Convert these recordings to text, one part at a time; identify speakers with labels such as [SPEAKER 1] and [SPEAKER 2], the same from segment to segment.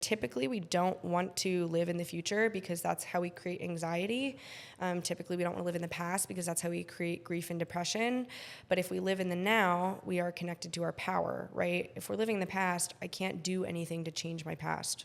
[SPEAKER 1] Typically, we don't want to live in the future because that's how we create anxiety. Typically, we don't want to live in the past because that's how we create grief and depression. But if we live in the now, we are connected to our power, right? If we're living in the past, I can't do anything to change my past.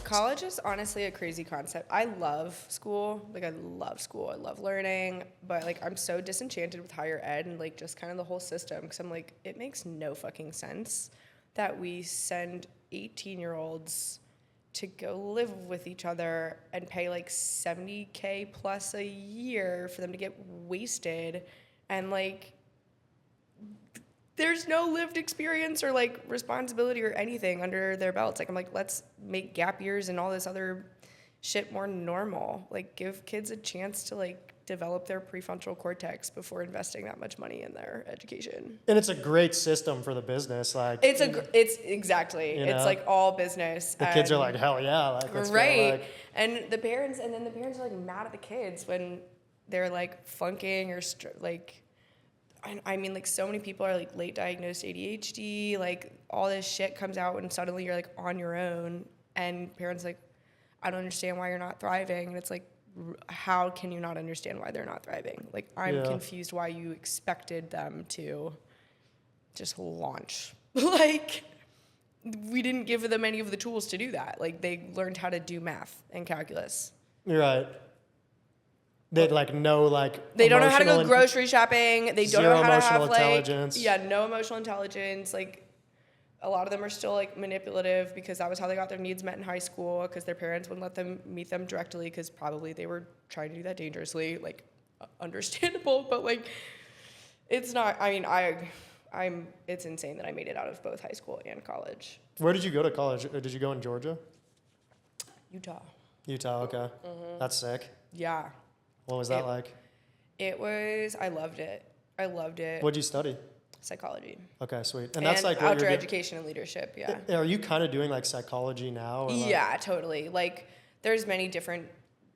[SPEAKER 1] College is honestly a crazy concept. I love school. I love learning, but I'm so disenchanted with higher ed and just kind of the whole system, because I'm it makes no fucking sense that we send 18-year-olds to go live with each other and pay $70K plus a year for them to get wasted, and there's no lived experience or responsibility or anything under their belts. I'm let's make gap years and all this other shit more normal. Give kids a chance to develop their prefrontal cortex before investing that much money in their education.
[SPEAKER 2] And it's a great system for the business.
[SPEAKER 1] It's exactly. It's all business.
[SPEAKER 2] The kids are hell yeah. Let's
[SPEAKER 1] right. Go, and the parents are mad at the kids when they're flunking or so many people are late diagnosed ADHD, all this shit comes out and suddenly you're on your own, and parents I don't understand why you're not thriving. And it's how can you not understand why they're not thriving? I'm confused why you expected them to just launch. We didn't give them any of the tools to do that. They learned how to do math and calculus.
[SPEAKER 2] You're right. They know
[SPEAKER 1] they don't know how to go grocery shopping. They don't know how to have
[SPEAKER 2] intelligence.
[SPEAKER 1] No emotional intelligence. A lot of them are still manipulative because that was how they got their needs met in high school, because their parents wouldn't let them meet them directly because probably they were trying to do that dangerously. Understandable, but it's not. It's insane that I made it out of both high school and college.
[SPEAKER 2] Where did you go to college? Did you go in Georgia?
[SPEAKER 1] Utah,
[SPEAKER 2] okay. Mm-hmm. That's sick.
[SPEAKER 1] Yeah.
[SPEAKER 2] What was that like?
[SPEAKER 1] I loved it.
[SPEAKER 2] What'd you study?
[SPEAKER 1] Psychology.
[SPEAKER 2] Okay, sweet. And that's
[SPEAKER 1] what outdoor education and leadership, yeah.
[SPEAKER 2] Are you kind of doing psychology now? Or
[SPEAKER 1] yeah, totally. There's many different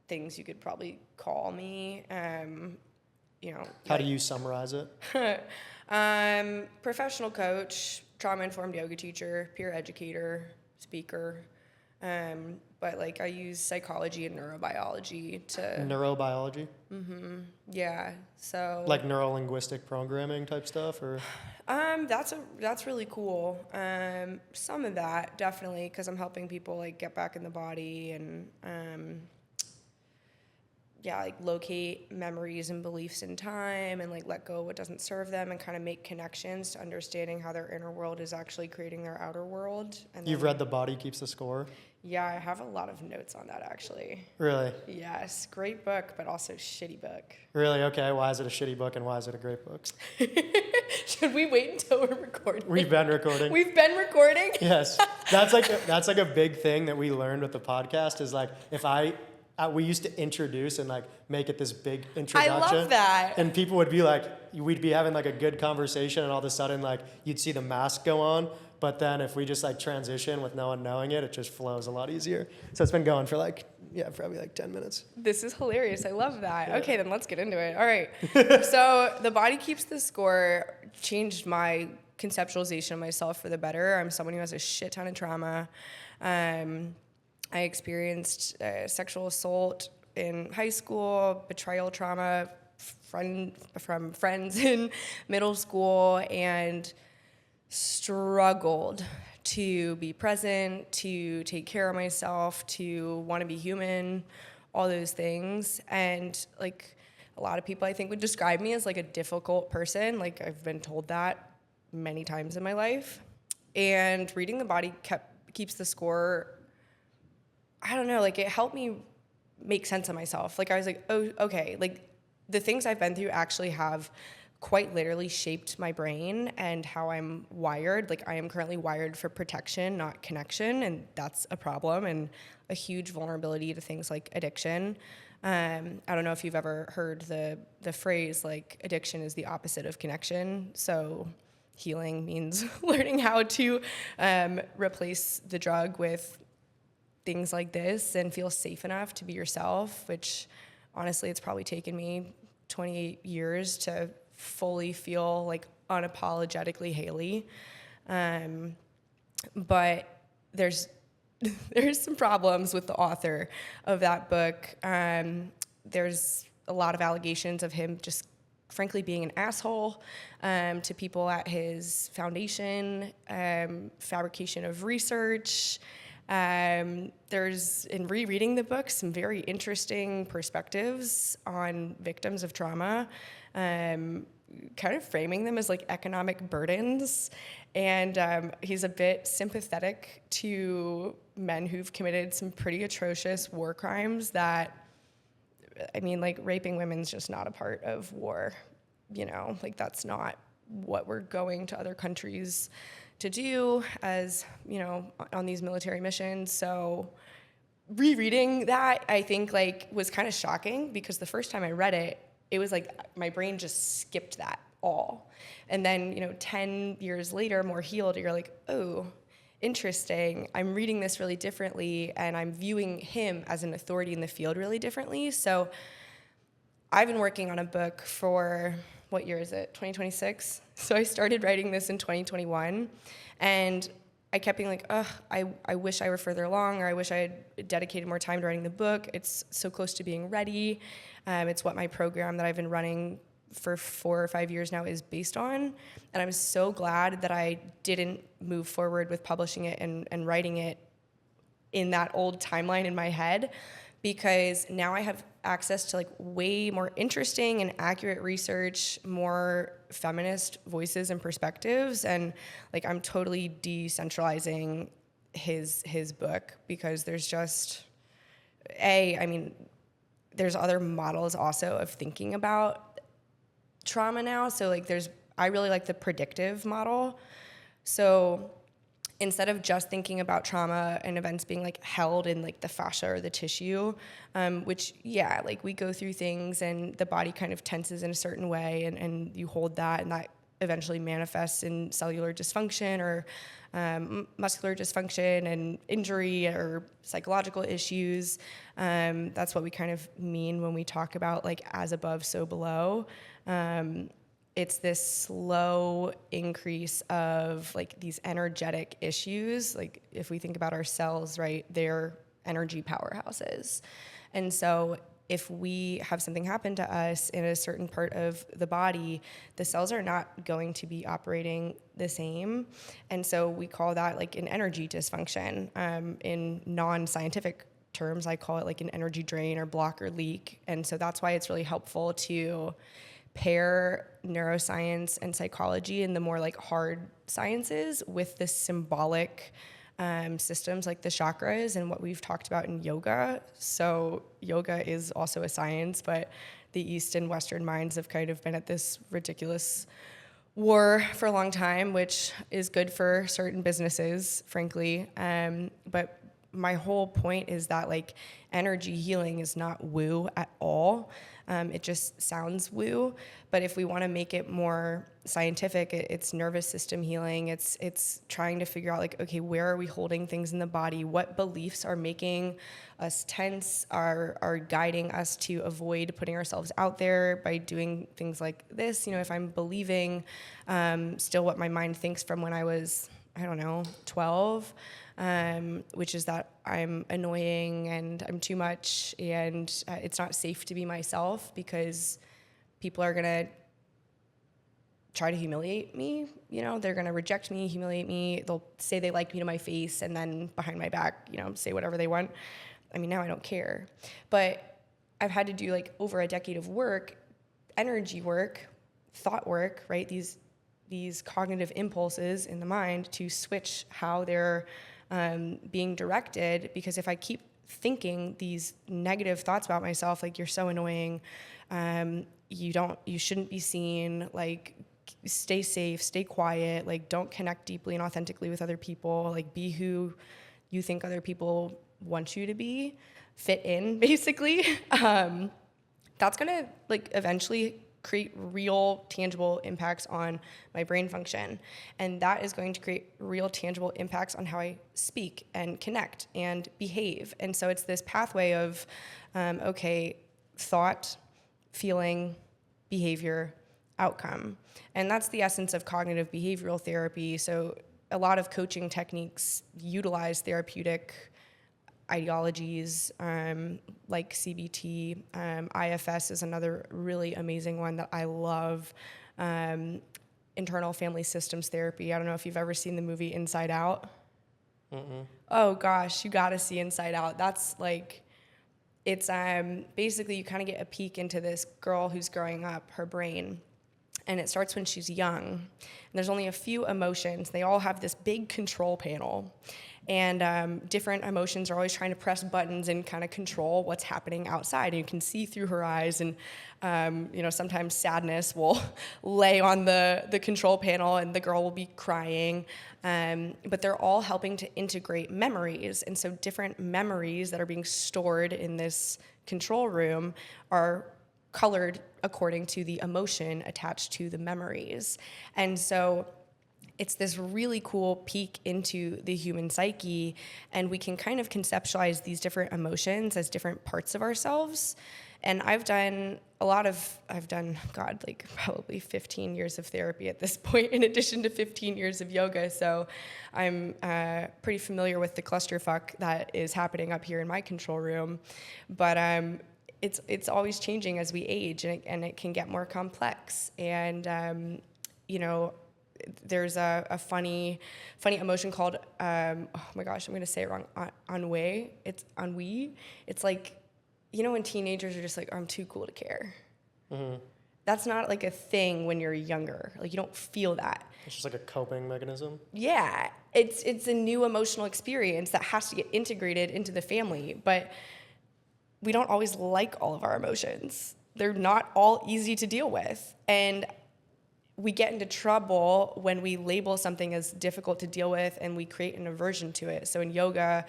[SPEAKER 1] things you could probably call me.
[SPEAKER 2] How do you summarize it?
[SPEAKER 1] Professional coach, trauma-informed yoga teacher, peer educator, speaker. But I use psychology and neurobiology to...
[SPEAKER 2] Neurobiology?
[SPEAKER 1] Mm-hmm. Yeah, so...
[SPEAKER 2] Neuro-linguistic programming type stuff, or...?
[SPEAKER 1] That's really cool. Some of that, definitely, because I'm helping people, get back in the body and, locate memories and beliefs in time and, let go of what doesn't serve them and kind of make connections to understanding how their inner world is actually creating their outer world. And
[SPEAKER 2] you've read The Body Keeps the Score?
[SPEAKER 1] Yeah, I have a lot of notes on that, actually.
[SPEAKER 2] Really?
[SPEAKER 1] Yes. Great book, but also shitty book.
[SPEAKER 2] Really? Okay. Why is it a shitty book and why is it a great book?
[SPEAKER 1] Should we wait until we're recording?
[SPEAKER 2] We've been recording.
[SPEAKER 1] We've been recording?
[SPEAKER 2] Yes. That's a big thing that we learned with the podcast is we used to introduce and make it this big introduction.
[SPEAKER 1] I love that.
[SPEAKER 2] And people would be we'd be having a good conversation, and all of a sudden you'd see the mask go on. But then if we just transition with no one knowing it, it just flows a lot easier. So it's been going for probably 10 minutes.
[SPEAKER 1] This is hilarious. I love that. Yeah. Okay, then let's get into it. All right. So The Body Keeps the Score changed my conceptualization of myself for the better. I'm someone who has a shit ton of trauma. I experienced sexual assault in high school, betrayal trauma from friends in middle school, and struggled to be present, to take care of myself, to want to be human, all those things. And a lot of people I think would describe me as a difficult person. I've been told that many times in my life. And reading The Body Keeps the Score, I don't know, it helped me make sense of myself. I was oh, okay, the things I've been through actually have quite literally shaped my brain and how I'm wired. I am currently wired for protection, not connection, and that's a problem and a huge vulnerability to things like addiction. I don't know if you've ever heard the phrase, addiction is the opposite of connection. So healing means learning how to replace the drug with things like this and feel safe enough to be yourself, which honestly, it's probably taken me 28 years to fully feel like unapologetically Haley. But there's some problems with the author of that book. There's a lot of allegations of him just frankly being an asshole to people at his foundation, fabrication of research. There's, in rereading the book, some very interesting perspectives on victims of trauma, kind of framing them as like economic burdens. And he's a bit sympathetic to men who've committed some pretty atrocious war crimes that, I mean, like raping women's just not a part of war, you know, like that's not what we're going to other countries to do as, you know, on these military missions. So rereading that, I think like was kind of shocking because the first time I read it, it was like my brain just skipped that all. And then, you know, 10 years later, more healed, you're like, oh, interesting. I'm reading this really differently and I'm viewing him as an authority in the field really differently. So I've been working on a book for, what year is it? 2026? So I started writing this in 2021 and I kept being like, ugh, I wish I were further along, or I wish I had dedicated more time to writing the book. It's so close to being ready. It's what my program that I've been running for 4 or 5 years now is based on. And I'm so glad that I didn't move forward with publishing it and writing it in that old timeline in my head, because now I have access to like way more interesting and accurate research, more feminist voices and perspectives. And like, I'm totally decentralizing his book because there's just, I mean, there's other models also of thinking about trauma now. So like I really like the predictive model. So instead of just thinking about trauma and events being like held in like the fascia or the tissue, which yeah, like we go through things and the body kind of tenses in a certain way and you hold that and that eventually manifests in cellular dysfunction or muscular dysfunction and injury or psychological issues. That's what we kind of mean when we talk about like as above, so below. It's this slow increase of like these energetic issues. Like if we think about our cells, right, they're energy powerhouses. And so if we have something happen to us in a certain part of the body, the cells are not going to be operating the same. And so we call that like an energy dysfunction. In non-scientific terms, I call it like an energy drain or block or leak. And so that's why it's really helpful to pair neuroscience and psychology and the more like hard sciences with the symbolic systems like the chakras and what we've talked about in yoga. So yoga is also a science, but the East and Western minds have kind of been at this ridiculous war for a long time, which is good for certain businesses, frankly. But my whole point is that like energy healing is not woo at all. It just sounds woo, but if we want to make it more scientific, it's nervous system healing. It's trying to figure out like, okay, where are we holding things in the body? What beliefs are making us tense, are guiding us to avoid putting ourselves out there by doing things like this? You know, if I'm believing still what my mind thinks from when I was, I don't know, 12, which is that I'm annoying and I'm too much and it's not safe to be myself because people are gonna try to humiliate me. You know, they're gonna reject me, humiliate me. They'll say they like me to my face and then behind my back, you know, say whatever they want. I mean, now I don't care. But I've had to do like over a decade of work, energy work, thought work, right? These cognitive impulses in the mind to switch how they're being directed, because if I keep thinking these negative thoughts about myself, like you're so annoying, you shouldn't be seen, like stay safe, stay quiet, like don't connect deeply and authentically with other people, like be who you think other people want you to be, fit in basically, that's gonna like eventually create real tangible impacts on my brain function. And that is going to create real tangible impacts on how I speak and connect and behave. And so it's this pathway of, okay, thought, feeling, behavior outcome. And that's the essence of cognitive behavioral therapy. So a lot of coaching techniques utilize therapeutic ideologies, like CBT. IFS is another really amazing one that I love. Internal family systems therapy. I don't know if you've ever seen the movie Inside Out.
[SPEAKER 2] Mm-mm.
[SPEAKER 1] Oh gosh, you got to see Inside Out. That's like, it's basically you kind of get a peek into this girl who's growing up, her brain. And it starts when she's young. And there's only a few emotions. They all have this big control panel. And different emotions are always trying to press buttons and kind of control what's happening outside. And you can see through her eyes. And, sometimes sadness will lay on the control panel and the girl will be crying. But they're all helping to integrate memories. And so different memories that are being stored in this control room are colored according to the emotion attached to the memories. And so it's this really cool peek into the human psyche, and we can kind of conceptualize these different emotions as different parts of ourselves. And I've done probably 15 years of therapy at this point, in addition to 15 years of yoga. So I'm pretty familiar with the clusterfuck that is happening up here in my control room. But it's always changing as we age, and it can get more complex. And there's a funny emotion called oh my gosh, I'm gonna say it wrong. Ennui. It's ennui. It's like, when teenagers are just like, oh, I'm too cool to care. Mm-hmm. That's not like a thing when you're younger. Like, you don't feel that.
[SPEAKER 2] It's just like a coping mechanism.
[SPEAKER 1] Yeah, it's a new emotional experience that has to get integrated into the family, but we don't always like all of our emotions. They're not all easy to deal with. And we get into trouble when we label something as difficult to deal with and we create an aversion to it. So in yoga,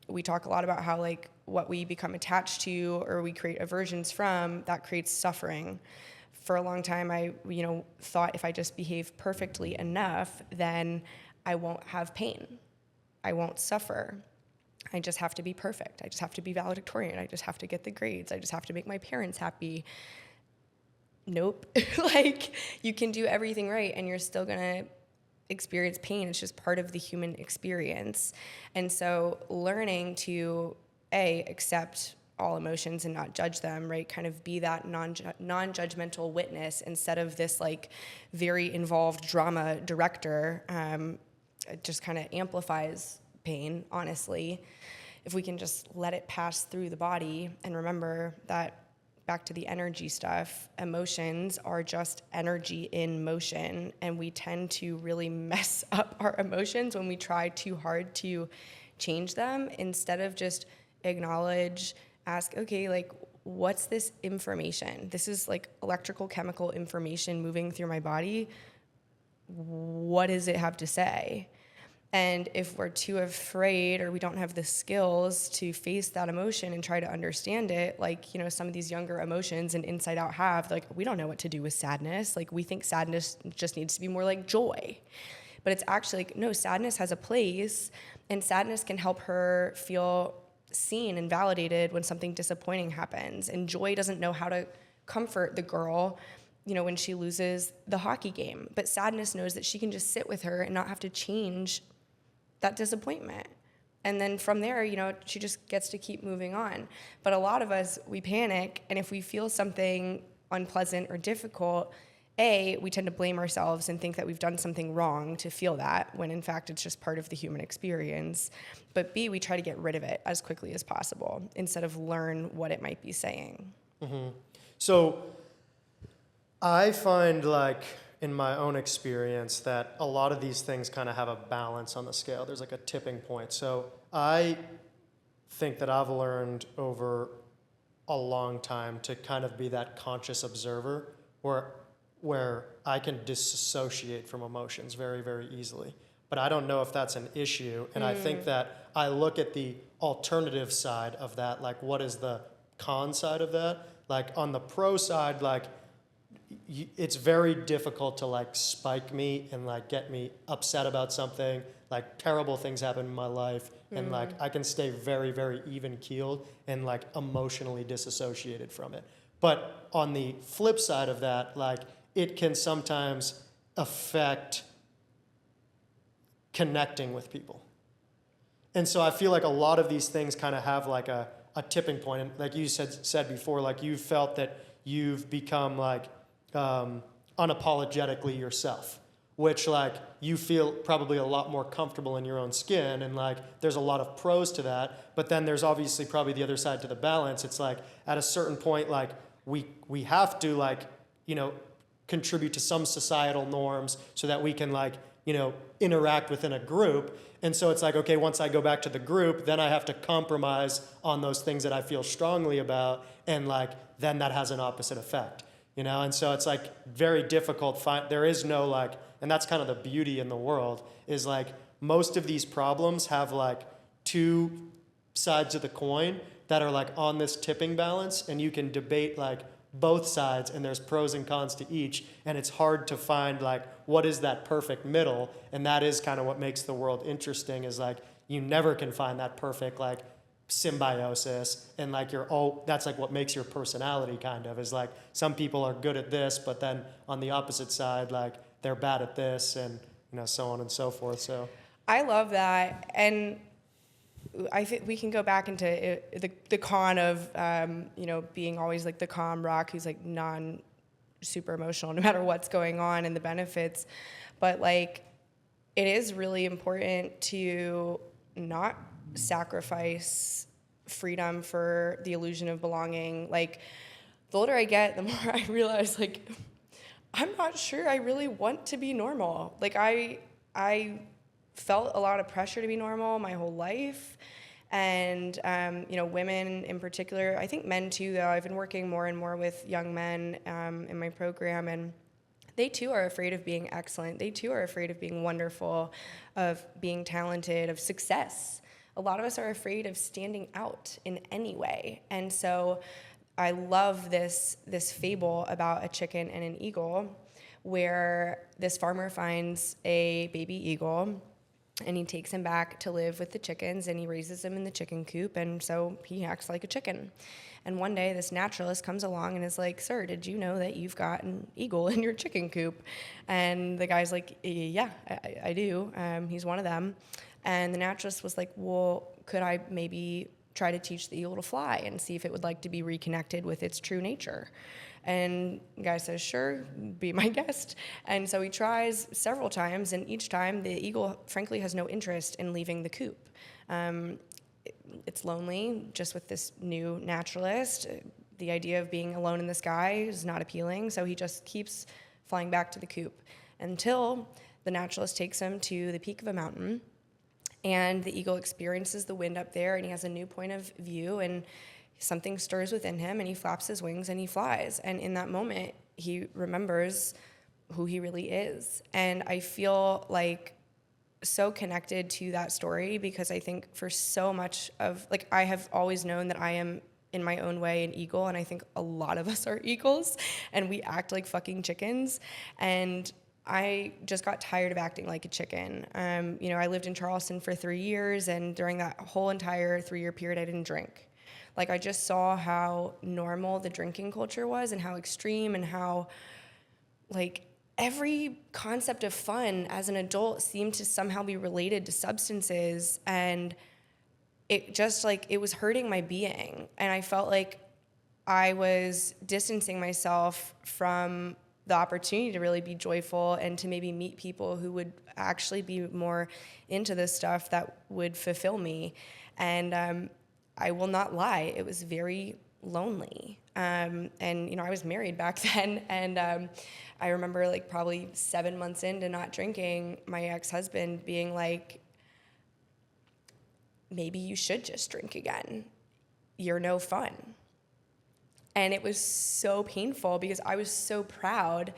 [SPEAKER 1] we talk a lot about how like what we become attached to or we create aversions from, that creates suffering. For a long time, I thought if I just behave perfectly enough, then I won't have pain. I won't suffer. I just have to be perfect. I just have to be valedictorian. I just have to get the grades. I just have to make my parents happy. Nope. Like, you can do everything right and you're still gonna experience pain. It's just part of the human experience. And so learning to accept all emotions and not judge them, right? Kind of be that non-judgmental witness instead of this like very involved drama director. It just kind of amplifies pain, honestly. If we can just let it pass through the body and remember that, back to the energy stuff, emotions are just energy in motion, and we tend to really mess up our emotions when we try too hard to change them instead of just acknowledge, ask, okay, like, what's this information? This is like electrical chemical information moving through my body. What does it have to say? And if we're too afraid or we don't have the skills to face that emotion and try to understand it, like, some of these younger emotions and Inside Out have, like, we don't know what to do with sadness. Like, we think sadness just needs to be more like joy. But it's actually like, no, sadness has a place, and sadness can help her feel seen and validated when something disappointing happens. And joy doesn't know how to comfort the girl, when she loses the hockey game. But sadness knows that she can just sit with her and not have to change that disappointment. And then from there, she just gets to keep moving on. But a lot of us, we panic, and if we feel something unpleasant or difficult, we tend to blame ourselves and think that we've done something wrong to feel that, when in fact it's just part of the human experience. But B, we try to get rid of it as quickly as possible instead of learn what it might be saying.
[SPEAKER 2] Mm-hmm. So I find, like, in my own experience, that a lot of these things kind of have a balance on the scale. There's like a tipping point. So I think that I've learned over a long time to kind of be that conscious observer where I can disassociate from emotions very, very easily. But I don't know if that's an issue. And I think that I look at the alternative side of that, like, what is the con side of that? Like, on the pro side, like, it's very difficult to like spike me and like get me upset about something. Like, terrible things happen in my life, and like I can stay very, very even keeled and like emotionally disassociated from it. But on the flip side of that, like, it can sometimes affect connecting with people. And so I feel like a lot of these things kind of have like a tipping point. And like you said before, like, you felt that you've become like unapologetically yourself, which, like, you feel probably a lot more comfortable in your own skin, and like there's a lot of pros to that. But then there's obviously probably the other side to the balance. It's like at a certain point, like, we have to, like, you know, contribute to some societal norms so that we can, like, you know, interact within a group. And so it's like, okay, once I go back to the group, then I have to compromise on those things that I feel strongly about, and like then that has an opposite effect, you know. And so it's like very difficult. There is no, like, and that's kind of the beauty in the world, is like most of these problems have like two sides of the coin that are like on this tipping balance, and you can debate like both sides, and there's pros and cons to each, and it's hard to find like what is that perfect middle. And that is kind of what makes the world interesting, is like you never can find that perfect like symbiosis, and like that's like what makes your personality, kind of, is like some people are good at this, but then on the opposite side, like they're bad at this, and you know, so on and so forth. So
[SPEAKER 1] I love that. And I think we can go back into the con of, you know, being always like the calm rock who's like super emotional no matter what's going on, and the benefits. But like, it is really important to not sacrifice freedom for the illusion of belonging. Like, the older I get, the more I realize, like, I'm not sure I really want to be normal. Like, I felt a lot of pressure to be normal my whole life. And, you know, women in particular, I think men too, though. I've been working more and more with young men in my program, and they too are afraid of being excellent. They too are afraid of being wonderful, of being talented, of success. A lot of us are afraid of standing out in any way. And so I love this fable about a chicken and an eagle, where this farmer finds a baby eagle, and he takes him back to live with the chickens, and he raises him in the chicken coop, and so he acts like a chicken. And one day this naturalist comes along and is like, "Sir, did you know that you've got an eagle in your chicken coop?" And the guy's like, "Yeah, I do. He's one of them." And the naturalist was like, "Well, could I maybe try to teach the eagle to fly and see if it would like to be reconnected with its true nature?" And the guy says, "Sure, be my guest." And so he tries several times, and each time the eagle, frankly, has no interest in leaving the coop. It's lonely just with this new naturalist. The idea of being alone in the sky is not appealing, so he just keeps flying back to the coop until the naturalist takes him to the peak of a mountain, and the eagle experiences the wind up there, and he has a new point of view, and something stirs within him, and he flaps his wings and he flies. And in that moment, he remembers who he really is. And I feel like so connected to that story, because I think for so much of, like, I have always known that I am in my own way an eagle, and I think a lot of us are eagles, and we act like fucking chickens. And I just got tired of acting like a chicken. You know, I lived in Charleston for 3 years, and during that whole entire 3-year period, I didn't drink. Like, I just saw how normal the drinking culture was, and how extreme, and how, like, every concept of fun as an adult seemed to somehow be related to substances. And it just, like, it was hurting my being. And I felt like I was distancing myself from the opportunity to really be joyful, and to maybe meet people who would actually be more into this stuff that would fulfill me. And I will not lie, it was very lonely. And, you know, I was married back then, and I remember, like, probably 7 months into not drinking, my ex-husband being like, "Maybe you should just drink again. You're no fun." And it was so painful, because I was so proud,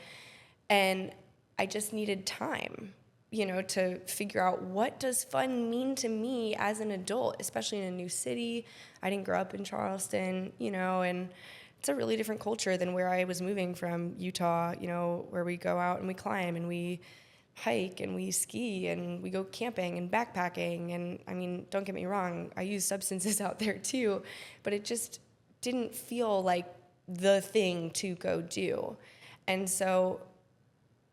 [SPEAKER 1] and I just needed time, you know, to figure out, what does fun mean to me as an adult, especially in a new city. I didn't grow up in Charleston, you know, and it's a really different culture than where I was moving from, Utah, you know, where we go out and we climb and we hike and we ski and we go camping and backpacking. And I mean, don't get me wrong, I use substances out there too, but it just didn't feel like the thing to go do. And so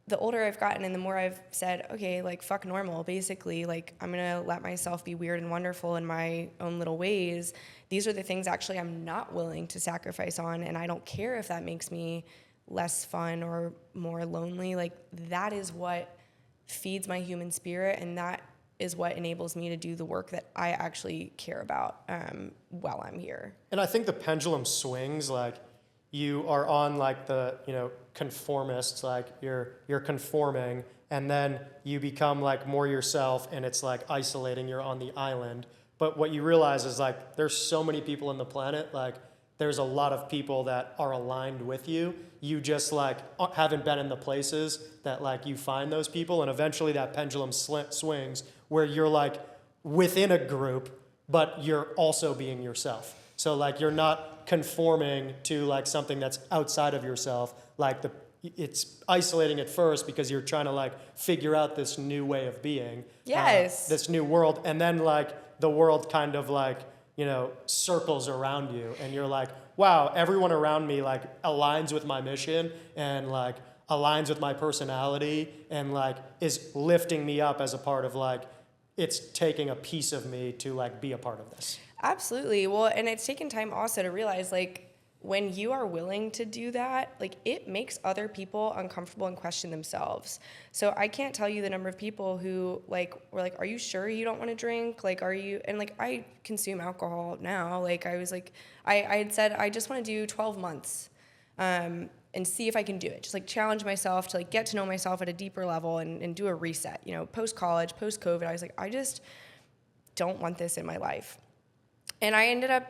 [SPEAKER 1] the older I've gotten and the more I've said, okay, like fuck normal, basically, like I'm gonna let myself be weird and wonderful in my own little ways. These are the things actually I'm not willing to sacrifice on, and I don't care if that makes me less fun or more lonely. Like that is what feeds my human spirit, and that is what enables me to do the work that I actually care about while I'm here.
[SPEAKER 2] And I think the pendulum swings, like you are on like the, conformists, like you're conforming, and then you become like more yourself, and it's like isolating, you're on the island. But what you realize is like there's so many people on the planet, like there's a lot of people that are aligned with you. You just like haven't been in the places that like you find those people, and eventually that pendulum swings where you're like within a group, but you're also being yourself. So like you're not conforming to like something that's outside of yourself. Like it's isolating at first because you're trying to like figure out this new way of being.
[SPEAKER 1] Yes.
[SPEAKER 2] This new world, and then like the world kind of like circles around you, and you're like, wow, everyone around me like aligns with my mission and like aligns with my personality and like is lifting me up as a part of like, it's taking a piece of me to like be a part of this.
[SPEAKER 1] Absolutely. Well, and it's taken time also to realize like when you are willing to do that, like it makes other people uncomfortable and question themselves. So I can't tell you the number of people who like were like, are you sure you don't want to drink? Like, are you? And like I consume alcohol now. Like I was like, I had said I just want to do 12 months and see if I can do it. Just like challenge myself to like get to know myself at a deeper level and do a reset. Post-college, post-COVID, I was like, I just don't want this in my life. And I ended up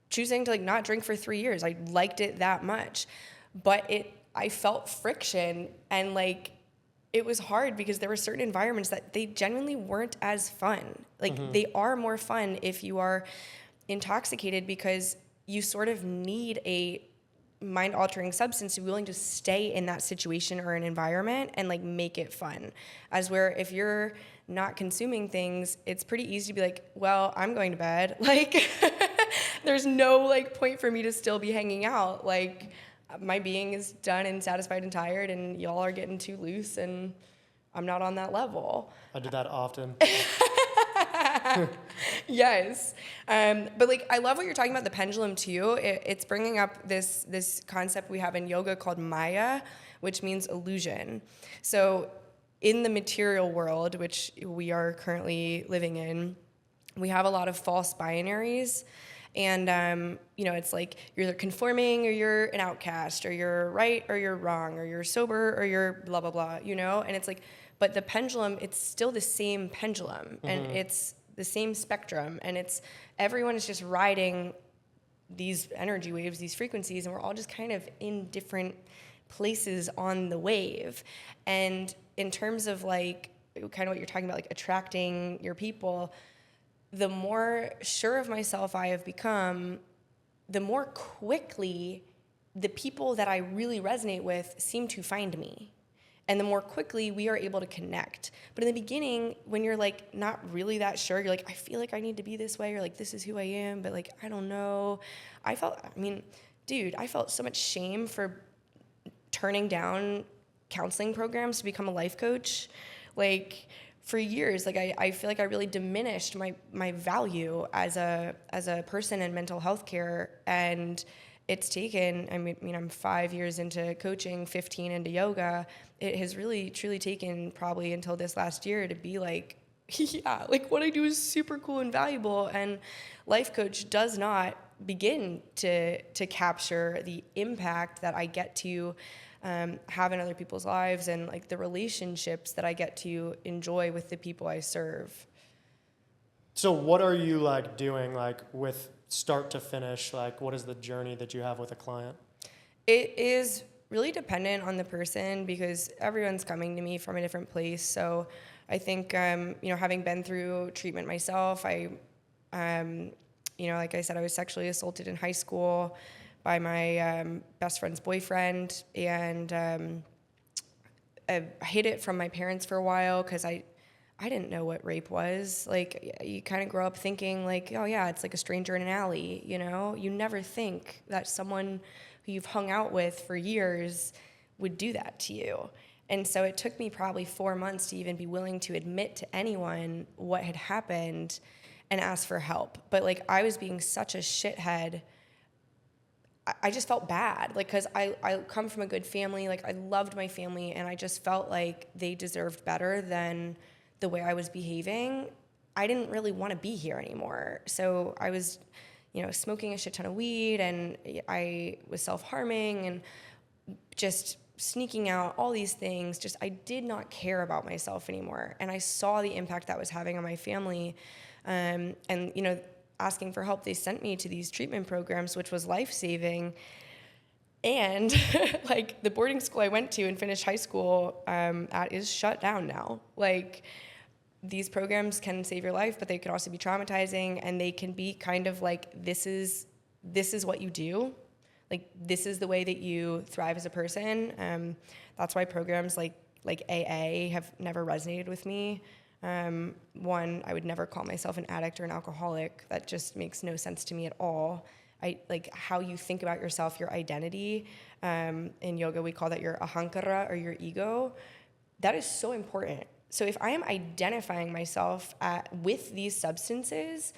[SPEAKER 1] choosing to like not drink for 3 years. I liked it that much, but I felt friction, and like it was hard because there were certain environments that they genuinely weren't as fun. Like they are more fun if you are intoxicated because you sort of need a mind-altering substance to be willing to stay in that situation or an environment and like make it fun. As where if you're not consuming things, it's pretty easy to be like, well, I'm going to bed. Like there's no like point for me to still be hanging out. Like my being is done and satisfied and tired, and y'all are getting too loose, and I'm not on that level.
[SPEAKER 2] I do that often.
[SPEAKER 1] Yes. But like, I love what you're talking about, the pendulum too. It's bringing up this concept we have in yoga called Maya, which means illusion. So in the material world, which we are currently living in, we have a lot of false binaries. And, it's like you're either conforming or you're an outcast, or you're right or you're wrong, or you're sober or you're blah, blah, blah, And it's like, but the pendulum, it's still the same pendulum, and it's the same spectrum, and everyone is just riding these energy waves, these frequencies, and we're all just kind of in different places on the wave. And in terms of like kind of what you're talking about, like attracting your people, the more sure of myself I have become, the more quickly the people that I really resonate with seem to find me. And the more quickly we are able to connect. But in the beginning, when you're like not really that sure, you're like, I feel like I need to be this way, or like this is who I am, but like I don't know. I felt so much shame for turning down counseling programs to become a life coach. Like for years, like I feel like I really diminished my value as a person in mental health care. And it's taken, I'm 5 years into coaching, 15 into yoga. It has really, truly taken probably until this last year to be like, yeah, like what I do is super cool and valuable. And life coach does not begin to capture the impact that I get to have in other people's lives, and like the relationships that I get to enjoy with the people I serve.
[SPEAKER 2] So what are you like doing like with start to finish? Like what is the journey that you have with a client?
[SPEAKER 1] It is really dependent on the person because everyone's coming to me from a different place. So I think, having been through treatment myself, like I said, I was sexually assaulted in high school by my best friend's boyfriend, and I hid it from my parents for a while because I didn't know what rape was. Like, you kind of grow up thinking like, oh yeah, it's like a stranger in an alley, You never think that someone who you've hung out with for years would do that to you. And so it took me probably 4 months to even be willing to admit to anyone what had happened and ask for help. But like, I was being such a shithead. I just felt bad, like, because I come from a good family. Like, I loved my family, and I just felt like they deserved better than the way I was behaving. I didn't really want to be here anymore. So I was, smoking a shit ton of weed, and I was self-harming and just sneaking out, all these things. Just, I did not care about myself anymore. And I saw the impact that was having on my family. And, asking for help, they sent me to these treatment programs, which was life-saving. And like, the boarding school I went to and finished high school, that is shut down now. Like, these programs can save your life, but they can also be traumatizing, and they can be kind of like, this is what you do. Like, this is the way that you thrive as a person. That's why programs like AA have never resonated with me. One, I would never call myself an addict or an alcoholic. That just makes no sense to me at all. I like how you think about yourself, your identity. In yoga, we call that your ahankara, or your ego. That is so important. So if I am identifying myself with these substances,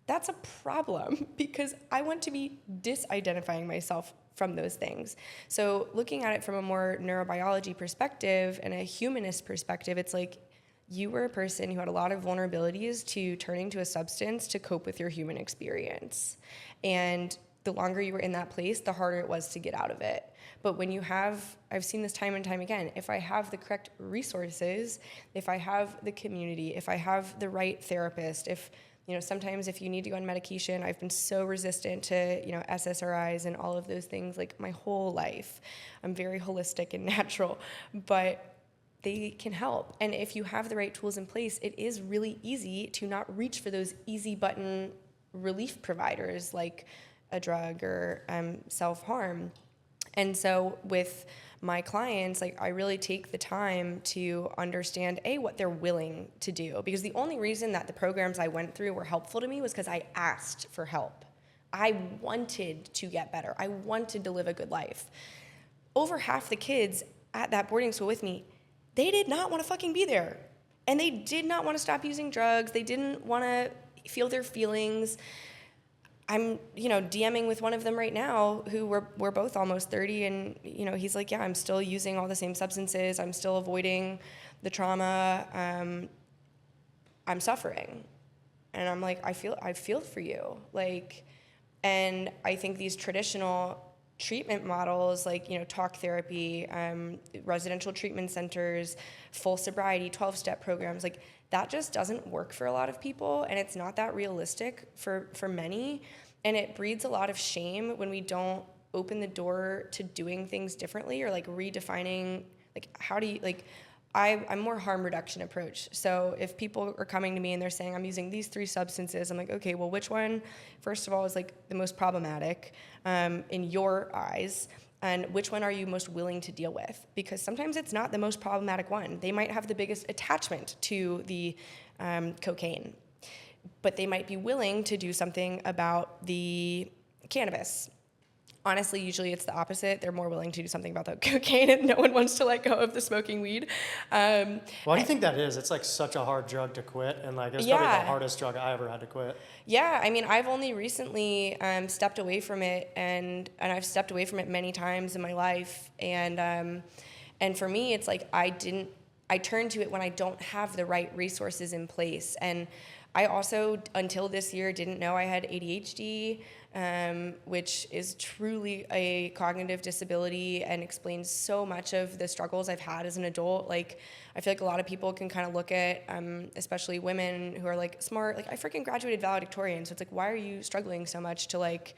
[SPEAKER 1] that's a problem, because I want to be disidentifying myself from those things. So looking at it from a more neurobiology perspective and a humanist perspective, it's like, you were a person who had a lot of vulnerabilities to turning to a substance to cope with your human experience. And the longer you were in that place, the harder it was to get out of it. But when you have, I've seen this time and time again, if I have the correct resources, if I have the community, if I have the right therapist, if, sometimes if you need to go on medication, I've been so resistant to, SSRIs and all of those things, like, my whole life. I'm very holistic and natural, but they can help. And if you have the right tools in place, it is really easy to not reach for those easy button relief providers like a drug or self-harm. And so with my clients, like, I really take the time to understand, what they're willing to do. Because the only reason that the programs I went through were helpful to me was because I asked for help. I wanted to get better. I wanted to live a good life. Over half the kids at that boarding school with me, they did not want to fucking be there. And they did not want to stop using drugs. They didn't want to feel their feelings. I'm, DMing with one of them right now, who we're both almost 30, and, he's like, yeah, I'm still using all the same substances. I'm still avoiding the trauma. I'm suffering. And I'm like, I feel for you. Like, and I think these traditional treatment models, like, talk therapy, residential treatment centers, full sobriety, 12-step programs, like, that just doesn't work for a lot of people, and it's not that realistic for many, and it breeds a lot of shame when we don't open the door to doing things differently, or like redefining, like, how do you, like, I'm more harm reduction approach. So if people are coming to me and they're saying, I'm using these 3 substances, I'm like, okay, well, which one, first of all, is like the most problematic in your eyes? And which one are you most willing to deal with? Because sometimes it's not the most problematic one. They might have the biggest attachment to the cocaine, but they might be willing to do something about the cannabis. Honestly, usually it's the opposite. They're more willing to do something about the cocaine, and no one wants to let go of the smoking weed.
[SPEAKER 2] Why do you think that is? It's like such a hard drug to quit, and like it's probably the hardest drug I ever had to quit.
[SPEAKER 1] Yeah, I mean, I've only recently stepped away from it, and I've stepped away from it many times in my life. And for me, it's like I turn to it when I don't have the right resources in place. And I also, until this year, didn't know I had ADHD, which is truly a cognitive disability and explains so much of the struggles I've had as an adult. Like, I feel like a lot of people can kind of look at, especially women who are like smart, like, I freaking graduated valedictorian, so it's like, why are you struggling so much to like,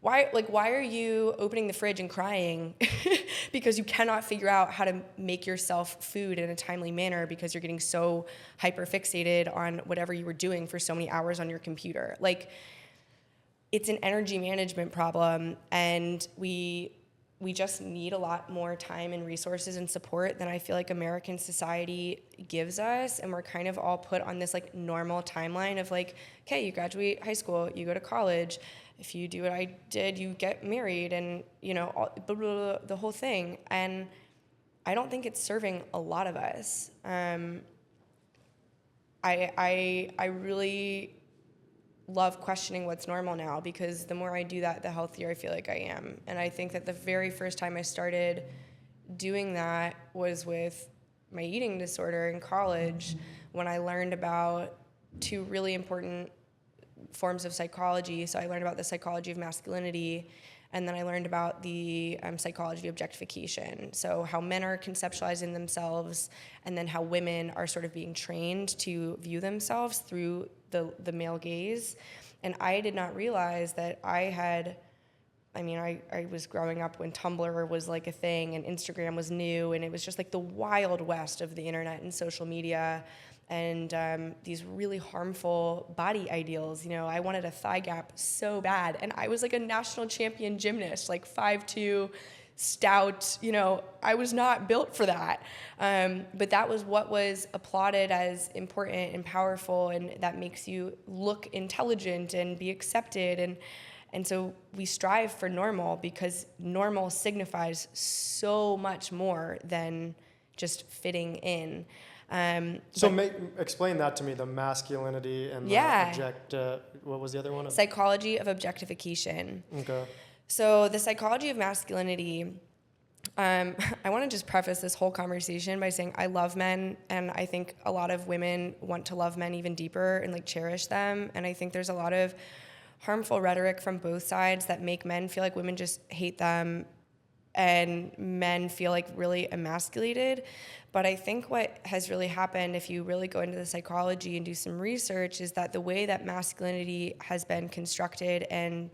[SPEAKER 1] why are you opening the fridge and crying because you cannot figure out how to make yourself food in a timely manner because you're getting so hyper fixated on whatever you were doing for so many hours on your computer? Like, it's an energy management problem, and we we just need a lot more time and resources and support than I feel like American society gives us. And we're kind of all put on this like normal timeline of like, okay, you graduate high school, you go to college. If you do what I did, you get married and, you know, all, blah, blah, blah, the whole thing. And I don't think it's serving a lot of us. I really love questioning what's normal now, because the more I do that, the healthier I feel like I am. And I think that the very first time I started doing that was with my eating disorder in college, when I learned about two really important forms of psychology. So I learned about the psychology of masculinity, and then I learned about the psychology of objectification. So how men are conceptualizing themselves, and then how women are sort of being trained to view themselves through the male gaze. And I did not realize that I was growing up when Tumblr was like a thing and Instagram was new, and it was just like the wild west of the internet and social media, and these really harmful body ideals. You know, I wanted a thigh gap so bad, and I was like a national champion gymnast, like 5'2", stout. You know, I was not built for that, but that was what was applauded as important and powerful, and that makes you look intelligent and be accepted. And so we strive for normal, because normal signifies so much more than just fitting in.
[SPEAKER 2] Explain that to me, the masculinity and what was the other one?
[SPEAKER 1] Psychology of objectification.
[SPEAKER 2] Okay.
[SPEAKER 1] So the psychology of masculinity, I want to just preface this whole conversation by saying I love men, and I think a lot of women want to love men even deeper and like cherish them. And I think there's a lot of harmful rhetoric from both sides that make men feel like women just hate them, and men feel like really emasculated. But I think what has really happened, if you really go into the psychology and do some research, is that the way that masculinity has been constructed and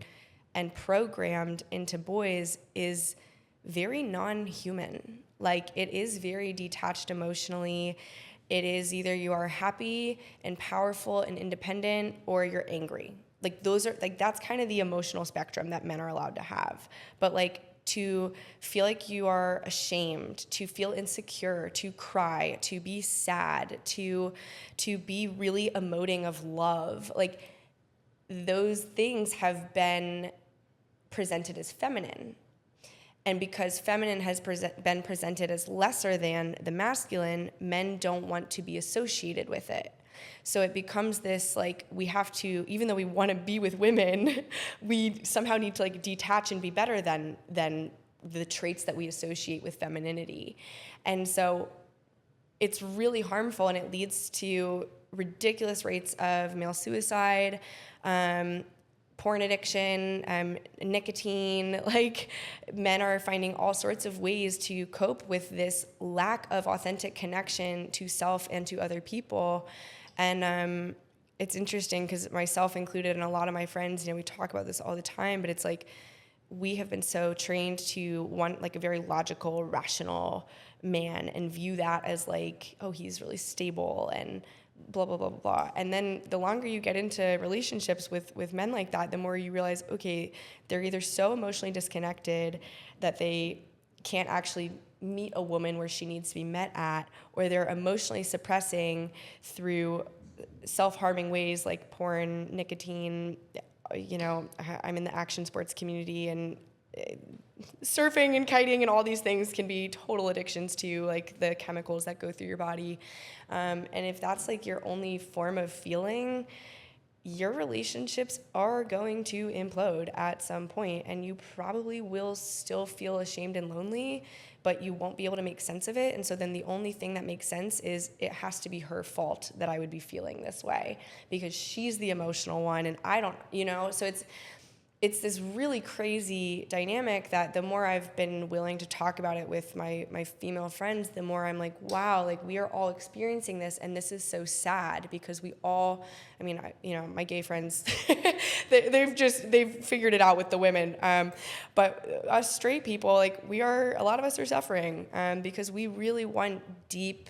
[SPEAKER 1] programmed into boys is very non-human. Like, it is very detached emotionally. It is either you are happy and powerful and independent, or you're angry. Like, those are, like, that's kind of the emotional spectrum that men are allowed to have. But like, to feel like you are ashamed, to feel insecure, to cry, to be sad, to be really emoting of love, like, those things have been presented as feminine. And because feminine has been presented as lesser than the masculine, men don't want to be associated with it. So it becomes this, like, we have to, even though we want to be with women, we somehow need to like detach and be better than the traits that we associate with femininity. And so it's really harmful, and it leads to ridiculous rates of male suicide, porn addiction, nicotine. Like, men are finding all sorts of ways to cope with this lack of authentic connection to self and to other people. And it's interesting, because myself included and a lot of my friends, you know, we talk about this all the time, but it's like we have been so trained to want like a very logical, rational man and view that as like, oh, he's really stable and blah, blah, blah, blah, blah. And then the longer you get into relationships with men like that, the more you realize, okay, they're either so emotionally disconnected that they can't actually meet a woman where she needs to be met at, or they're emotionally suppressing through self-harming ways like porn, nicotine. You know, I'm in the action sports community, and surfing and kiting and all these things can be total addictions to like the chemicals that go through your body. And if that's like your only form of feeling, your relationships are going to implode at some point, and you probably will still feel ashamed and lonely, but you won't be able to make sense of it. And so then the only thing that makes sense is it has to be her fault that I would be feeling this way, because she's the emotional one and I don't, you know. So it's this really crazy dynamic that the more I've been willing to talk about it with my female friends, the more I'm like, wow, like we are all experiencing this, and this is so sad, because we all, I mean, my gay friends, they've figured it out with the women, but us straight people, like a lot of us are suffering, because we really want deep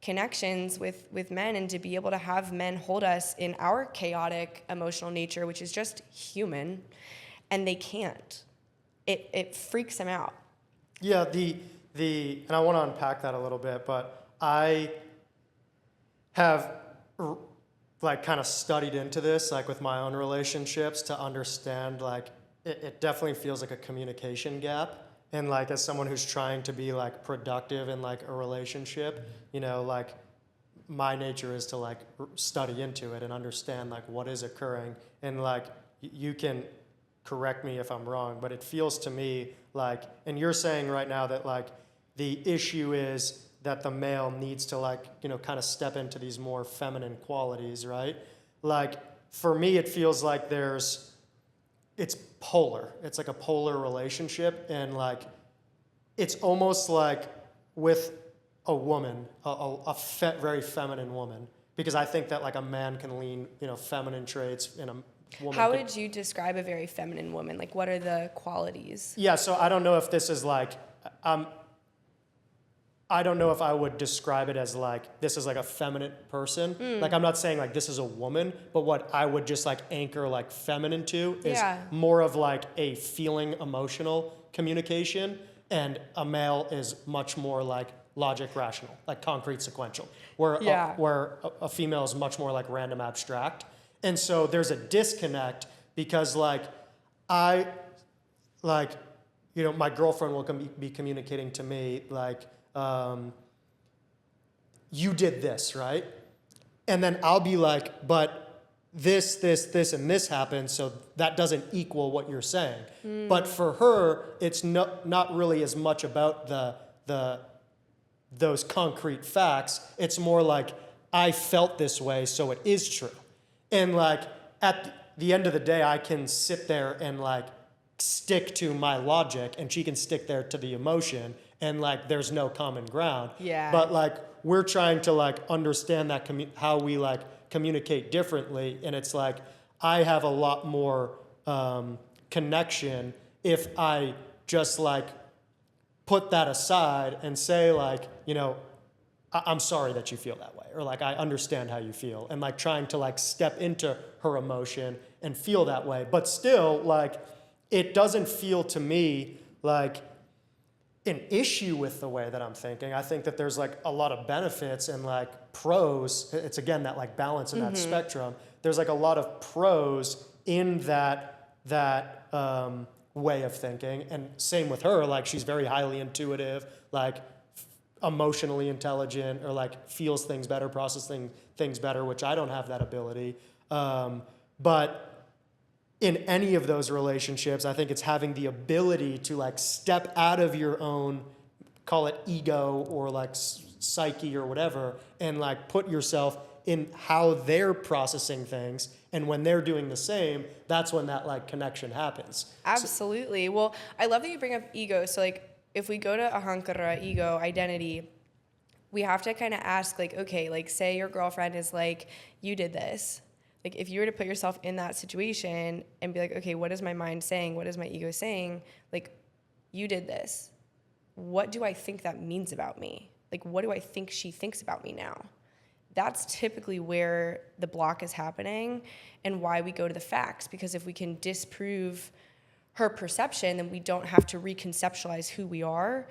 [SPEAKER 1] connections with men, and to be able to have men hold us in our chaotic emotional nature, which is just human, and they can't. It freaks them out.
[SPEAKER 2] Yeah, and I want to unpack that a little bit, but I have like kind of studied into this, like with my own relationships, to understand like it definitely feels like a communication gap. And like as someone who's trying to be like productive in like a relationship, like my nature is to like study into it and understand like what is occurring. And like you can correct me if I'm wrong, but it feels to me like, and you're saying right now that like the issue is that the male needs to like, kind of step into these more feminine qualities, right? Like for me, it feels like it's polar. It's like a polar relationship. And like, it's almost like with a woman, very feminine woman, because I think that like a man can lean, feminine traits in a woman.
[SPEAKER 1] How would you describe a very feminine woman? Like, what are the qualities?
[SPEAKER 2] Yeah, so I don't know if this is like, I don't know if I would describe it as like, this is like a feminine person. Like, I'm not saying like this is a woman, but what I would just like anchor like feminine to is more of like a feeling emotional communication. And a male is much more like logic rational, like concrete sequential, where a female is much more like random abstract. And so there's a disconnect because like my girlfriend will be communicating to me like, you did this, right? And then I'll be like, but this, and this happened, so that doesn't equal what you're saying. But for her, it's not really as much about those concrete facts. It's more like, I felt this way, so it is true. And like, at the end of the day, I can sit there and like stick to my logic, and she can stick there to the emotion, and like there's no common ground.
[SPEAKER 1] Yeah.
[SPEAKER 2] But like we're trying to like understand that how we like communicate differently, and it's like I have a lot more connection if I just like put that aside and say like, I'm sorry that you feel that way, or like I understand how you feel, and like trying to like step into her emotion and feel that way. But still, like it doesn't feel to me like an issue with the way that I'm thinking. I think that there's like a lot of benefits and like pros. It's again that like balance in that spectrum. There's like a lot of pros in that way of thinking, and same with her. Like she's very highly intuitive, like emotionally intelligent, or like feels things better, processing things better, which I don't have that ability. But in any of those relationships, I think it's having the ability to like step out of your own, call it ego or like psyche or whatever, and like put yourself in how they're processing things. And when they're doing the same, that's when that like connection happens.
[SPEAKER 1] Absolutely. Well, I love that you bring up ego. So like if we go to ahankara, ego, identity, we have to kind of ask like, okay, like say your girlfriend is like, you did this. Like if you were to put yourself in that situation and be like, okay, what is my mind saying? What is my ego saying? Like, you did this. What do I think that means about me? Like, what do I think she thinks about me now? That's typically where the block is happening and why we go to the facts. Because if we can disprove her perception, then we don't have to reconceptualize who we are.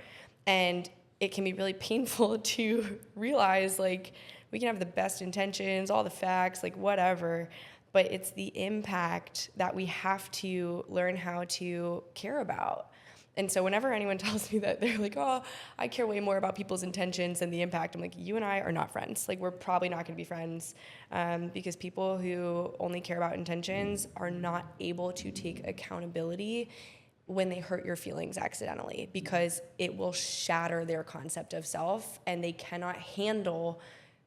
[SPEAKER 1] And it can be really painful to realize, like, we can have the best intentions, all the facts, like whatever, but it's the impact that we have to learn how to care about. And so whenever anyone tells me that, they're like, oh, I care way more about people's intentions than the impact, I'm like, you and I are not friends. Like, we're probably not going to be friends because people who only care about intentions are not able to take accountability when they hurt your feelings accidentally, because it will shatter their concept of self, and they cannot handle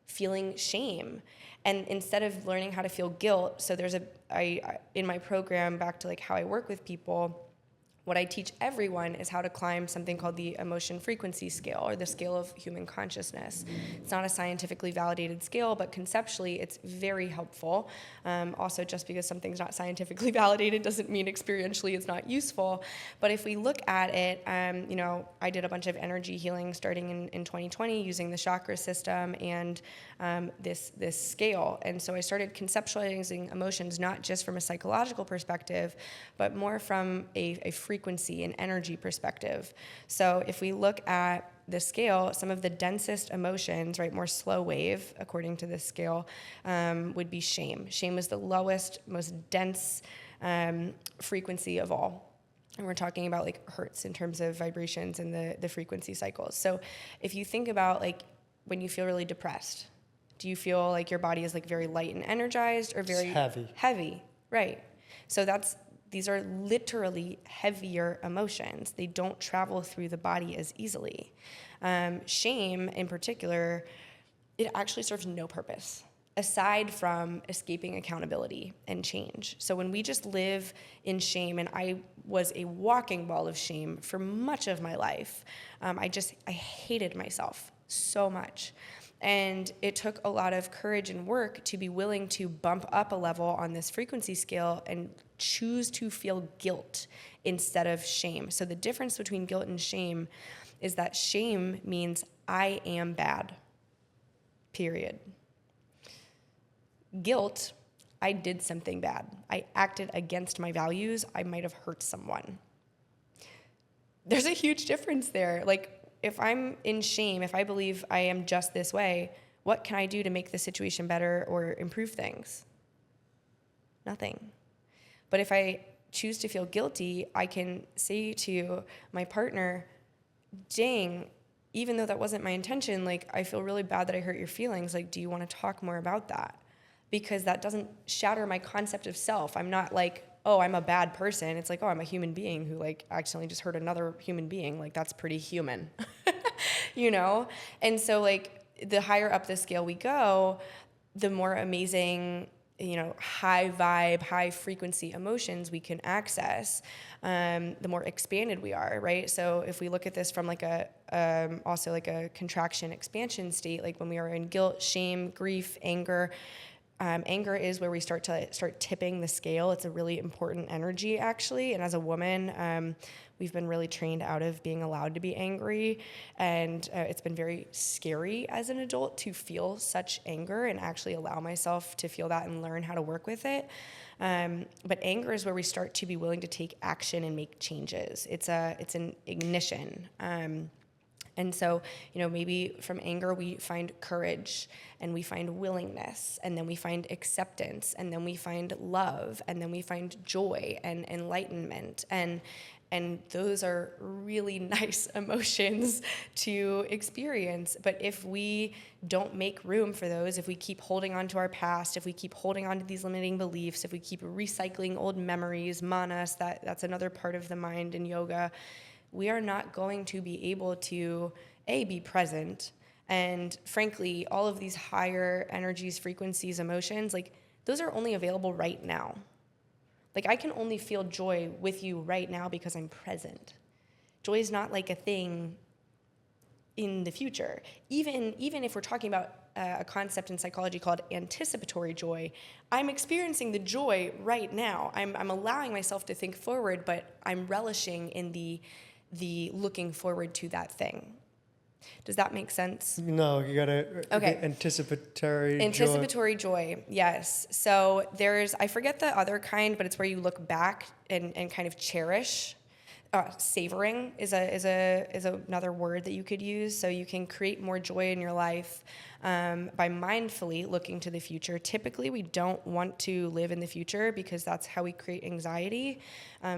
[SPEAKER 1] feeling shame. And instead of learning how to feel guilt, so there's in my program, back to like how I work with people, what I teach everyone is how to climb something called the emotion frequency scale, or the scale of human consciousness. It's not a scientifically validated scale, but conceptually it's very helpful. Also, just because something's not scientifically validated doesn't mean experientially it's not useful. But if we look at it, I did a bunch of energy healing starting in 2020 using the chakra system and this scale. And so I started conceptualizing emotions not just from a psychological perspective, but more from a frequency and energy perspective. So if we look at the scale, some of the densest emotions, right, more slow wave, according to this scale, would be shame. Shame is the lowest, most dense frequency of all. And we're talking about like hertz in terms of vibrations and the frequency cycles. So if you think about like when you feel really depressed, do you feel like your body is like very light and energized or very
[SPEAKER 2] heavy?
[SPEAKER 1] Heavy, right. So these are literally heavier emotions. They don't travel through the body as easily. Shame in particular, it actually serves no purpose aside from escaping accountability and change. So when we just live in shame, and I was a walking ball of shame for much of my life, I hated myself so much. And it took a lot of courage and work to be willing to bump up a level on this frequency scale and choose to feel guilt instead of shame. So the difference between guilt and shame is that shame means I am bad, period. Guilt, I did something bad. I acted against my values. I might have hurt someone. There's a huge difference there. Like, if I'm in shame, if I believe I am just this way, what can I do to make the situation better or improve things? Nothing. But if I choose to feel guilty, I can say to my partner, dang, even though that wasn't my intention, like, I feel really bad that I hurt your feelings. Like, do you want to talk more about that? Because that doesn't shatter my concept of self. I'm not like, oh, I'm a bad person. It's like, oh, I'm a human being who like accidentally just hurt another human being. Like, that's pretty human, you know? And so like the higher up the scale we go, the more amazing, you know, high vibe, high frequency emotions we can access, the more expanded we are, right? So if we look at this from like also like a contraction expansion state, like when we are in guilt, shame, grief, anger, anger is where we start tipping the scale. It's a really important energy, actually. And as a woman, we've been really trained out of being allowed to be angry. And it's been very scary as an adult to feel such anger and actually allow myself to feel that and learn how to work with it. But anger is where we start to be willing to take action and make changes. It's an ignition. And so, you know, maybe from anger we find courage and we find willingness and then we find acceptance and then we find love and then we find joy and enlightenment. And those are really nice emotions to experience. But if we don't make room for those, if we keep holding on to our past, if we keep holding on to these limiting beliefs, if we keep recycling old memories, manas, that's another part of the mind in yoga, we are not going to be able to, be present. And frankly, all of these higher energies, frequencies, emotions, like those are only available right now. Like I can only feel joy with you right now because I'm present. Joy is not like a thing in the future. Even if we're talking about a concept in psychology called anticipatory joy, I'm experiencing the joy right now. I'm allowing myself to think forward, but I'm relishing in the looking forward to that thing. Does that make sense?
[SPEAKER 2] No, you gotta.
[SPEAKER 1] Okay.
[SPEAKER 2] Anticipatory
[SPEAKER 1] joy. Yes. So I forget the other kind, but it's where you look back and kind of cherish. Savoring is another word that you could use. So you can create more joy in your life by mindfully looking to the future. Typically, we don't want to live in the future because that's how we create anxiety.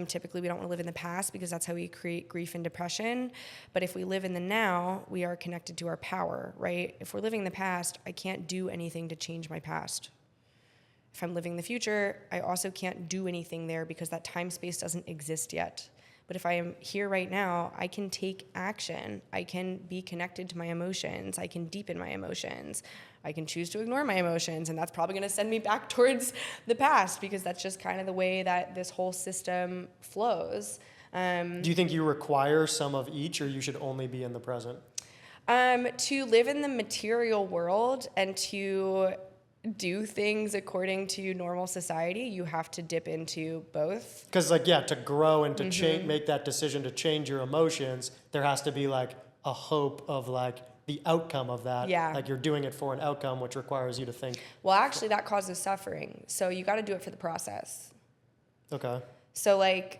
[SPEAKER 1] Typically, we don't want to live in the past because that's how we create grief and depression. But if we live in the now, we are connected to our power, right? If we're living in the past, I can't do anything to change my past. If I'm living in the future, I also can't do anything there because that time space doesn't exist yet. But if I am here right now, I can take action. I can be connected to my emotions. I can deepen my emotions. I can choose to ignore my emotions, and that's probably going to send me back towards the past because that's just kind of the way that this whole system flows.
[SPEAKER 2] Do you think you require some of each, or you should only be in the present?
[SPEAKER 1] To live in the material world and to do things according to normal society, you have to dip into both.
[SPEAKER 2] Because to grow and to change, make that decision to change your emotions, there has to be like a hope of like the outcome of that.
[SPEAKER 1] Yeah.
[SPEAKER 2] Like you're doing it for an outcome, which requires you to think.
[SPEAKER 1] Well, actually that causes suffering. So you got to do it for the process.
[SPEAKER 2] Okay.
[SPEAKER 1] So like,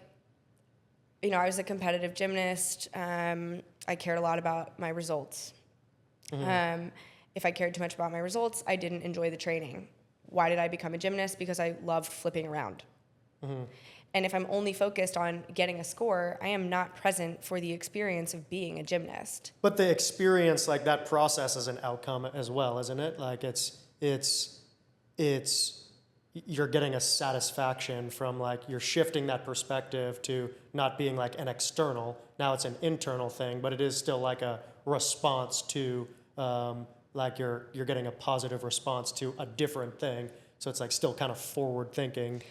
[SPEAKER 1] I was a competitive gymnast. I cared a lot about my results. If I cared too much about my results, I didn't enjoy the training. Why did I become a gymnast? Because I loved flipping around. And if I'm only focused on getting a score, I am not present for the experience of being a gymnast.
[SPEAKER 2] But the experience, like that process is an outcome as well, isn't it? Like it's you're getting a satisfaction from like you're shifting that perspective to not being like an external. Now it's an internal thing, but it is still like a response to like you're getting a positive response to a different thing. So it's like still kind of forward thinking.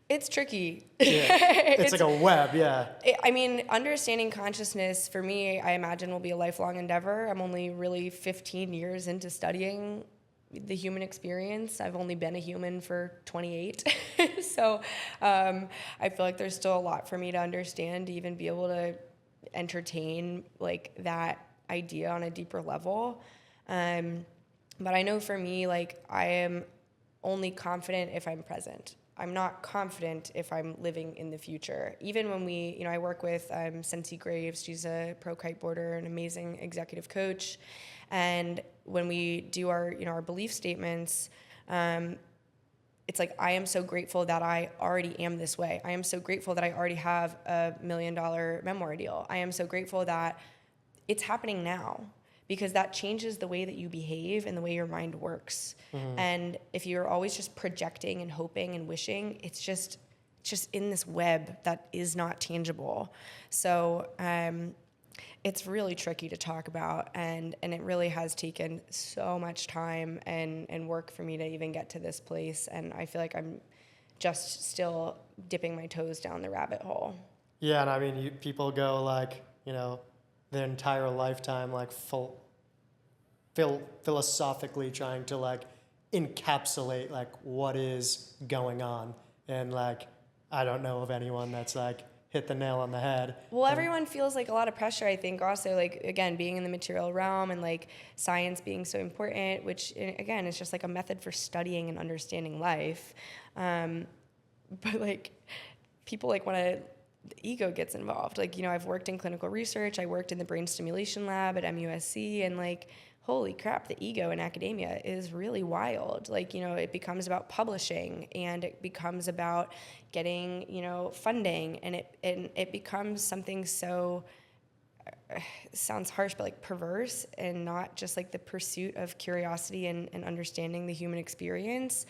[SPEAKER 1] It's tricky.
[SPEAKER 2] Yeah. It's like a web, yeah.
[SPEAKER 1] I mean, understanding consciousness for me, I imagine will be a lifelong endeavor. I'm only really 15 years into studying the human experience. I've only been a human for 28. So I feel like there's still a lot for me to understand to even be able to entertain like that idea on a deeper level. But I know for me, like I am only confident if I'm present. I'm not confident if I'm living in the future. Even when I work with Sensi Graves, she's a pro kiteboarder, an amazing executive coach. And when we do our belief statements, it's like, I am so grateful that I already am this way. I am so grateful that I already have a $1 million memoir deal. I am so grateful that it's happening now, because that changes the way that you behave and the way your mind works. And if you're always just projecting and hoping and wishing, it's just in this web that is not tangible. So it's really tricky to talk about, and it really has taken so much time and work for me to even get to this place. And I feel like I'm just still dipping my toes down the rabbit hole.
[SPEAKER 2] Yeah, and I mean, people go like, their entire lifetime like philosophically trying to like encapsulate like what is going on, and like I don't know of anyone that's like hit the nail on the head.
[SPEAKER 1] Well, everyone feels like a lot of pressure, I think, also like again being in the material realm and like science being so important, which again is just like a method for studying and understanding life, but like people like want to, the ego gets involved. Like, I've worked in clinical research. I worked in the brain stimulation lab at MUSC, and like, holy crap, the ego in academia is really wild. Like, it becomes about publishing, and it becomes about getting, funding, and it becomes something so, sounds harsh, but like perverse, and not just like the pursuit of curiosity and understanding the human experience.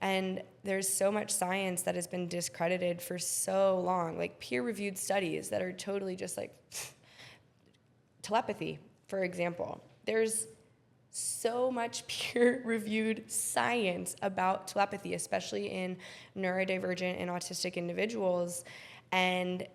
[SPEAKER 1] And there's so much science that has been discredited for so long, like peer-reviewed studies that are totally just like telepathy, for example. There's so much peer-reviewed science about telepathy, especially in neurodivergent and autistic individuals, and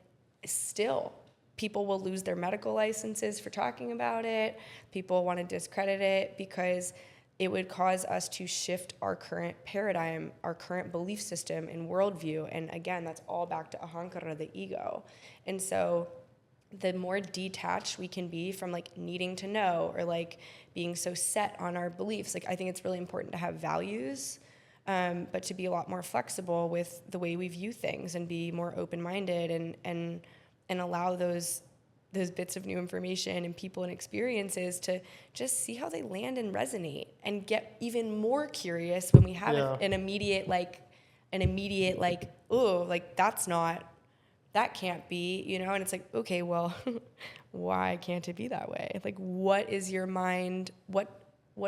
[SPEAKER 1] still people will lose their medical licenses for talking about it. People want to discredit it because it would cause us to shift our current paradigm, our current belief system and worldview. And again, that's all back to ahankara, the ego. And so the more detached we can be from like needing to know or like being so set on our beliefs, like I think it's really important to have values, but to be a lot more flexible with the way we view things and be more open-minded and allow those bits of new information and people and experiences to just see how they land and resonate, and get even more curious when we have an immediate oh, like that can't be, and it's like, okay, well, why can't it be that way? Like, what is your mind, what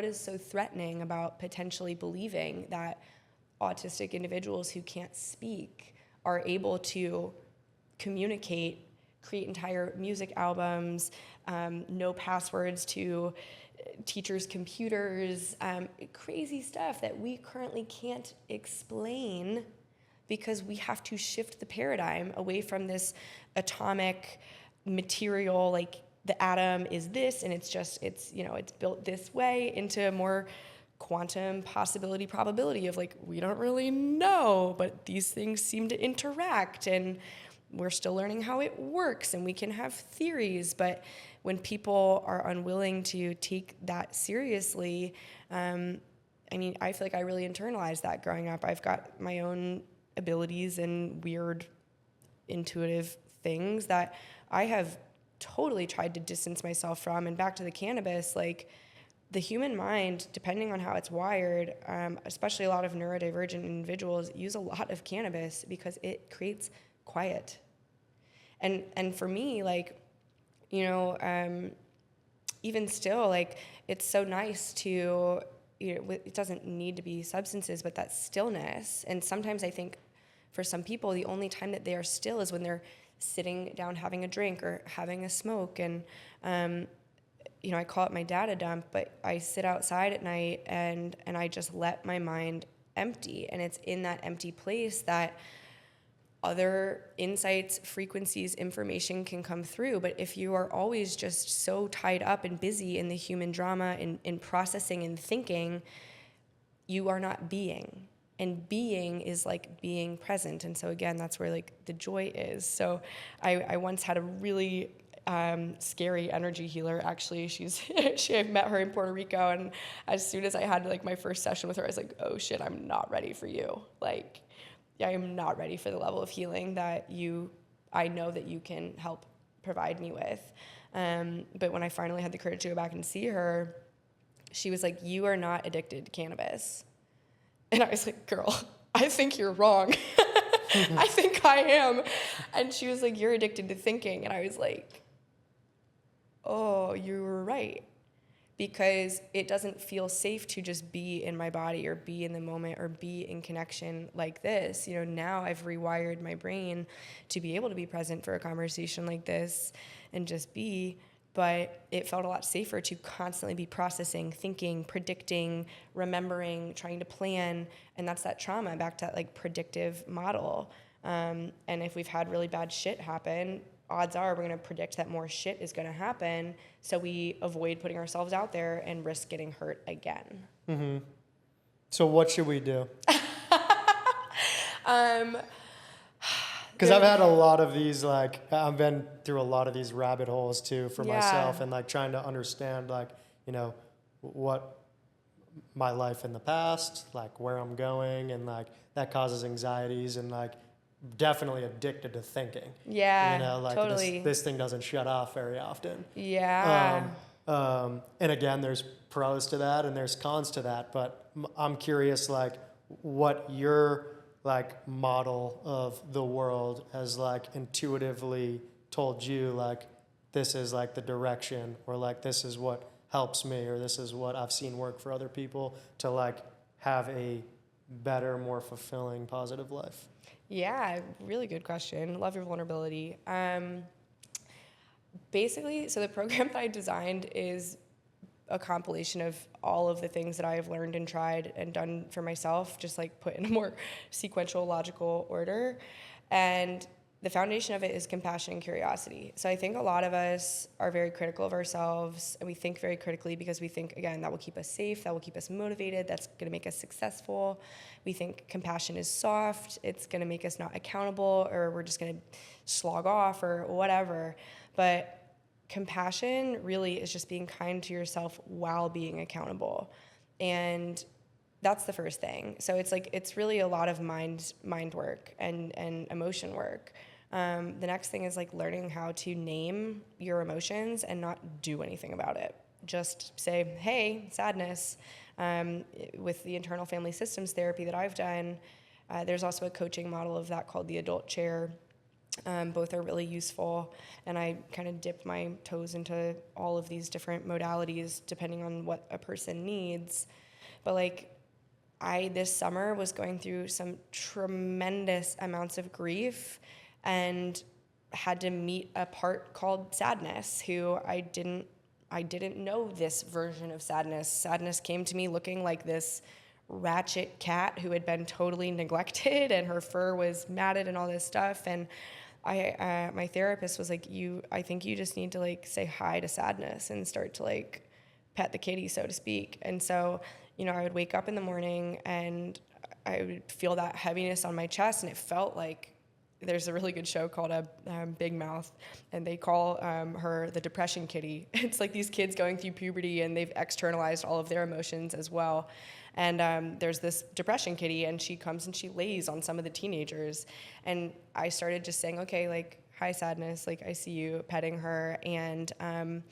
[SPEAKER 1] is so threatening about potentially believing that autistic individuals who can't speak are able to communicate, create entire music albums, no passwords to teachers' computers, crazy stuff that we currently can't explain, because we have to shift the paradigm away from this atomic material, like the atom is this and it's built this way, into a more quantum possibility probability of like, we don't really know, but these things seem to interact, and we're still learning how it works, and we can have theories. But when people are unwilling to take that seriously, I feel like I really internalized that growing up. I've got my own abilities and weird intuitive things that I have totally tried to distance myself from. And back to the cannabis, like the human mind, depending on how it's wired, especially a lot of neurodivergent individuals use a lot of cannabis because it creates quiet. And for me, like, you know, even still, like, it's so nice to, you know, it doesn't need to be substances, but that stillness. And sometimes I think for some people, the only time that they are still is when they're sitting down having a drink or having a smoke. And, you know, I call it my data dump, but I sit outside at night and I just let my mind empty. And it's in that empty place that other insights, frequencies, information can come through. But if you are always just so tied up and busy in the human drama, in processing and thinking, you are not being. And being is like being present. And so again, that's where like the joy is. So I once had a really scary energy healer. Actually, I met her in Puerto Rico, and as soon as I had like my first session with her, I was like, oh shit, I'm not ready for you. Like, I am not ready for the level of healing that I know that you can help provide me with. But when I finally had the courage to go back and see her, she was like, you are not addicted to cannabis. And I was like, girl, I think you're wrong. I think I am. And she was like, you're addicted to thinking. And I was like, oh, you were right. Because it doesn't feel safe to just be in my body or be in the moment or be in connection like this. You know, now I've rewired my brain to be able to be present for a conversation like this and just be, but it felt a lot safer to constantly be processing, thinking, predicting, remembering, trying to plan. And that's that trauma, back to that like predictive model. And if we've had really bad shit happen, odds are we're going to predict that more shit is going to happen, so we avoid putting ourselves out there and risk getting hurt again.
[SPEAKER 2] Mm-hmm. So what should we do? Because I've had a lot of these, like, I've been through a lot of these rabbit holes too for myself, and like trying to understand, like, you know, what my life in the past, like where I'm going, and like that causes anxieties, and like definitely addicted to thinking.
[SPEAKER 1] Yeah,
[SPEAKER 2] you know, like
[SPEAKER 1] totally.
[SPEAKER 2] this thing doesn't shut off very often.
[SPEAKER 1] Yeah.
[SPEAKER 2] And again, there's pros to that and there's cons to that, but I'm curious, like, what your like model of the world has like intuitively told you, like, this is like the direction, or like this is what helps me, or this is what I've seen work for other people to like have a better, more fulfilling, positive life.
[SPEAKER 1] Yeah, really good question. Love your vulnerability. Basically, so the program that I designed is a compilation of all of the things that I have learned and tried and done for myself, just like put in a more sequential, logical order. And the foundation of it is compassion and curiosity. So I think a lot of us are very critical of ourselves, and we think very critically because we think, again, that will keep us safe, that will keep us motivated, that's going to make us successful. We think compassion is soft, it's going to make us not accountable, or we're just going to slog off or whatever. But compassion really is just being kind to yourself while being accountable. And that's the first thing. So it's like, it's really a lot of mind work and emotion work. The next thing is like learning how to name your emotions and not do anything about it. Just say, hey, sadness. With the internal family systems therapy that I've done, there's also a coaching model of that called the adult chair. Both are really useful, and I kind of dip my toes into all of these different modalities depending on what a person needs. But like, I this summer was going through some tremendous amounts of grief and had to meet a part called sadness, who I didn't know this version of sadness. Sadness came to me looking like this ratchet cat who had been totally neglected, and her fur was matted and all this stuff. And my therapist was like, I think you just need to like say hi to sadness and start to like pet the kitty, so to speak. And so, you know, I would wake up in the morning and I would feel that heaviness on my chest, and it felt like, there's a really good show called Big Mouth, and they call her the depression kitty. It's like these kids going through puberty and they've externalized all of their emotions as well. And there's this depression kitty, and she comes and she lays on some of the teenagers. And I started just saying, okay, like, hi, Sadness, like, I see you, petting her. And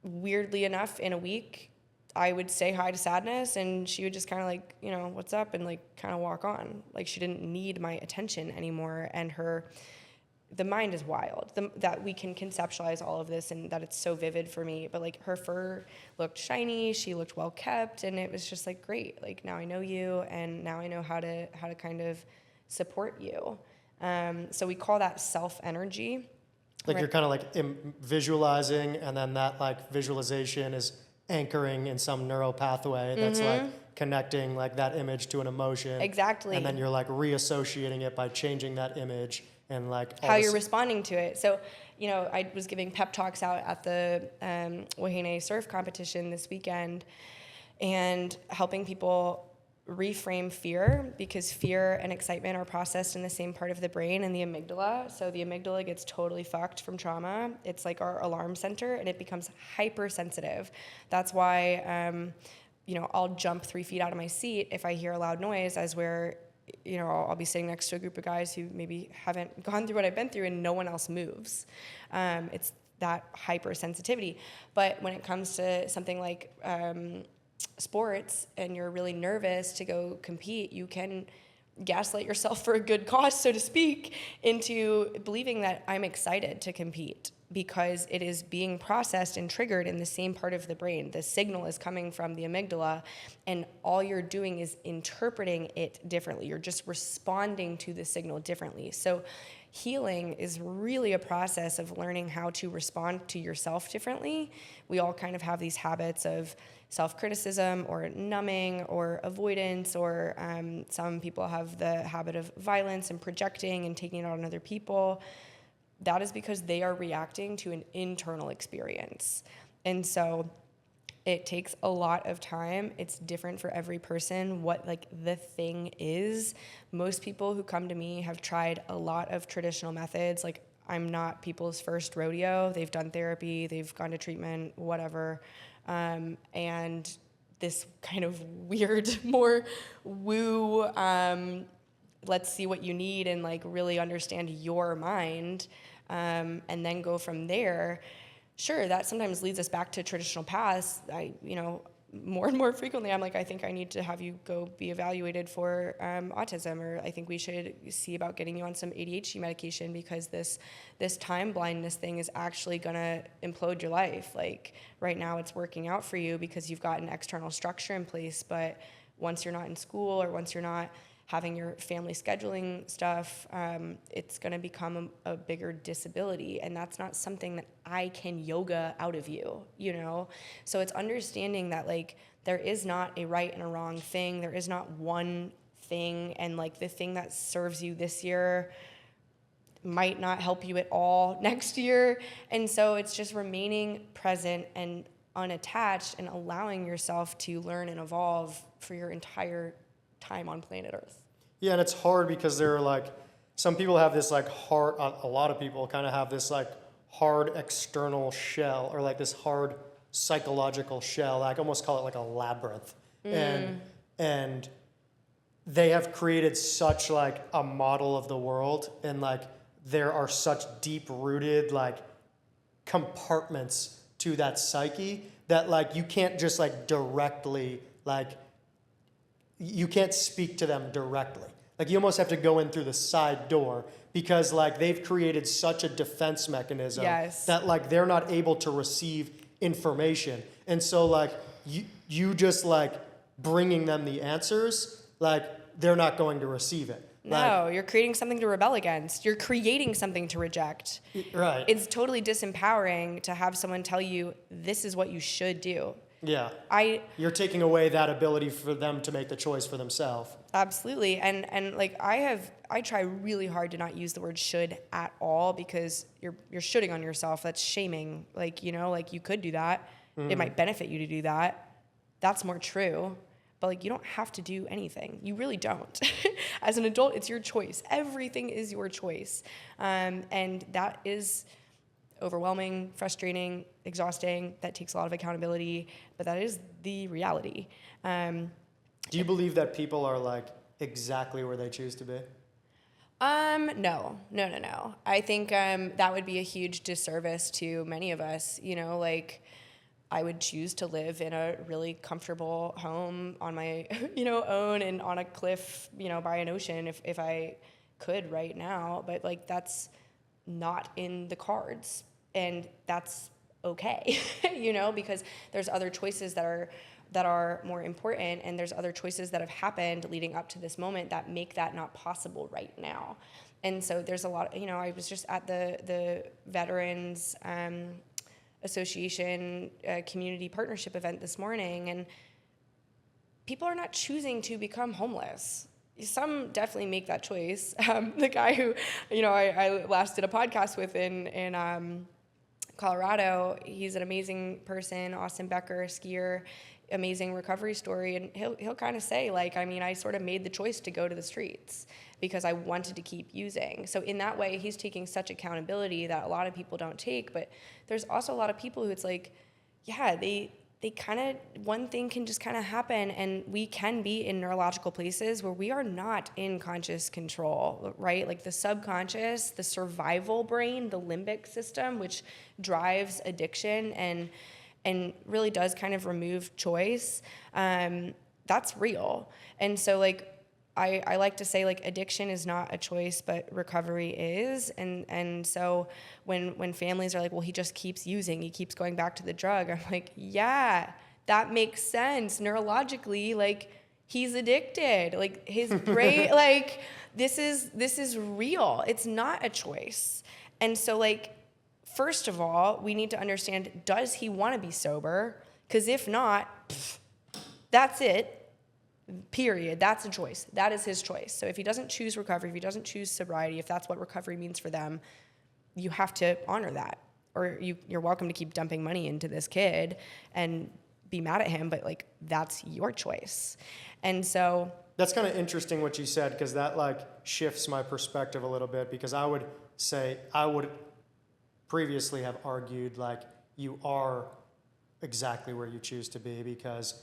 [SPEAKER 1] weirdly enough, in a week, I would say hi to Sadness, and she would just kind of like, you know, what's up, and like kind of walk on. Like, she didn't need my attention anymore. And the mind is wild, that we can conceptualize all of this and that it's so vivid for me. But like, her fur looked shiny, she looked well kept, and it was just like, great. Like, now I know you, and now I know how to kind of support you. So we call that self energy.
[SPEAKER 2] Like,
[SPEAKER 1] right?
[SPEAKER 2] you're kind of like visualizing, and then that like visualization is anchoring in some neural pathway that's like connecting like that image to an emotion.
[SPEAKER 1] Exactly.
[SPEAKER 2] And then you're like reassociating it by changing that image and like
[SPEAKER 1] how you're responding to it. So, you know, I was giving pep talks out at the Wahine surf competition this weekend, and helping people reframe fear, because fear and excitement are processed in the same part of the brain, in the amygdala. So the amygdala gets totally fucked from trauma. It's like our alarm center, and it becomes hypersensitive. That's why, you know, I'll jump 3 feet out of my seat if I hear a loud noise, as where, you know, I'll be sitting next to a group of guys who maybe haven't gone through what I've been through, and no one else moves. It's that hypersensitivity. But when it comes to something like sports, and you're really nervous to go compete, you can gaslight yourself for a good cause, so to speak, into believing that I'm excited to compete, because it is being processed and triggered in the same part of the brain. The signal is coming from the amygdala, and all you're doing is interpreting it differently. You're just responding to the signal differently. So healing is really a process of learning how to respond to yourself differently. We all kind of have these habits of self-criticism or numbing or avoidance, or some people have the habit of violence and projecting and taking it out on other people. That is because they are reacting to an internal experience. And so it takes a lot of time. It's different for every person what like the thing is. Most people who come to me have tried a lot of traditional methods. Like, I'm not people's first rodeo. They've done therapy, they've gone to treatment, whatever. And this kind of weird, more woo, let's see what you need and like really understand your mind, and then go from there. Sure, that sometimes leads us back to traditional paths. You know, more and more frequently, I'm like, I think I need to have you go be evaluated for autism, or I think we should see about getting you on some ADHD medication, because this time blindness thing is actually gonna implode your life. Like, right now it's working out for you because you've got an external structure in place, but once you're not in school, or once you're not having your family scheduling stuff, it's going to become a bigger disability. And that's not something that I can yoga out of you, you know? So it's understanding that, like, there is not a right and a wrong thing. There is not one thing. And, like, the thing that serves you this year might not help you at all next year. And so it's just remaining present and unattached and allowing yourself to learn and evolve for your entire time on planet Earth.
[SPEAKER 2] Yeah, and it's hard because there are like, some people have this like hard, a lot of people kind of have this like hard external shell, or like this hard psychological shell. I almost call it like a labyrinth. And they have created such like a model of the world, and like there are such deep rooted like compartments to that psyche that like you can't just like directly like, you can't speak to them directly. Like, you almost have to go in through the side door, because like they've created such a defense mechanism that like they're not able to receive information. And so like you just like bringing them the answers, like they're not going to receive it.
[SPEAKER 1] No, you're creating something to rebel against. You're creating something to reject.
[SPEAKER 2] Right.
[SPEAKER 1] It's totally disempowering to have someone tell you, this is what you should do.
[SPEAKER 2] Yeah. You're taking away that ability for them to make the choice for themselves.
[SPEAKER 1] Absolutely. And like, I try really hard to not use the word should at all, because you're shoulding on yourself. That's shaming. Like, you know, like, you could do that. It might benefit you to do that. That's more true. But like, you don't have to do anything. You really don't. As an adult, it's your choice. Everything is your choice. And that is overwhelming, frustrating, exhausting. That takes a lot of accountability, but that is the reality.
[SPEAKER 2] Do you believe that people are like exactly where they choose to be?
[SPEAKER 1] No. I think that would be a huge disservice to many of us. Like I would choose to live in a really comfortable home on my, own and on a cliff, by an ocean if I could right now. But like that's not in the cards, and that's okay, because there's other choices that are more important, and there's other choices that have happened leading up to this moment that make that not possible right now. And so there's a lot, I was just at the Veterans Association community partnership event this morning, and people are not choosing to become homeless. Some definitely make that choice. The guy who, I last did a podcast with in Colorado, he's an amazing person, Austin Becker, skier, amazing recovery story, and he'll kind of say, like, I sort of made the choice to go to the streets because I wanted to keep using. So in that way, he's taking such accountability that a lot of people don't take. But there's also a lot of people who it's like, yeah, they kind of, one thing can just kind of happen, and we can be in neurological places where we are not in conscious control, right? Like the subconscious, the survival brain, the limbic system, which drives addiction and really does kind of remove choice, that's real. And so like, I like to say, like, addiction is not a choice, but recovery is. And so when families are like, well, he just keeps using, he keeps going back to the drug, I'm like, yeah, that makes sense. Neurologically, like, he's addicted. Like, his brain, like, this is real. It's not a choice. And so, like, first of all, we need to understand, does he want to be sober? Because if not, that's it. Period. That's a choice. That is his choice. So if he doesn't choose recovery, if he doesn't choose sobriety, if that's what recovery means for them, you have to honor that. Or you're welcome to keep dumping money into this kid and be mad at him, but like that's your choice. And so
[SPEAKER 2] that's kind of interesting what you said, because that like shifts my perspective a little bit, because I would say I would previously have argued like you are exactly where you choose to be, because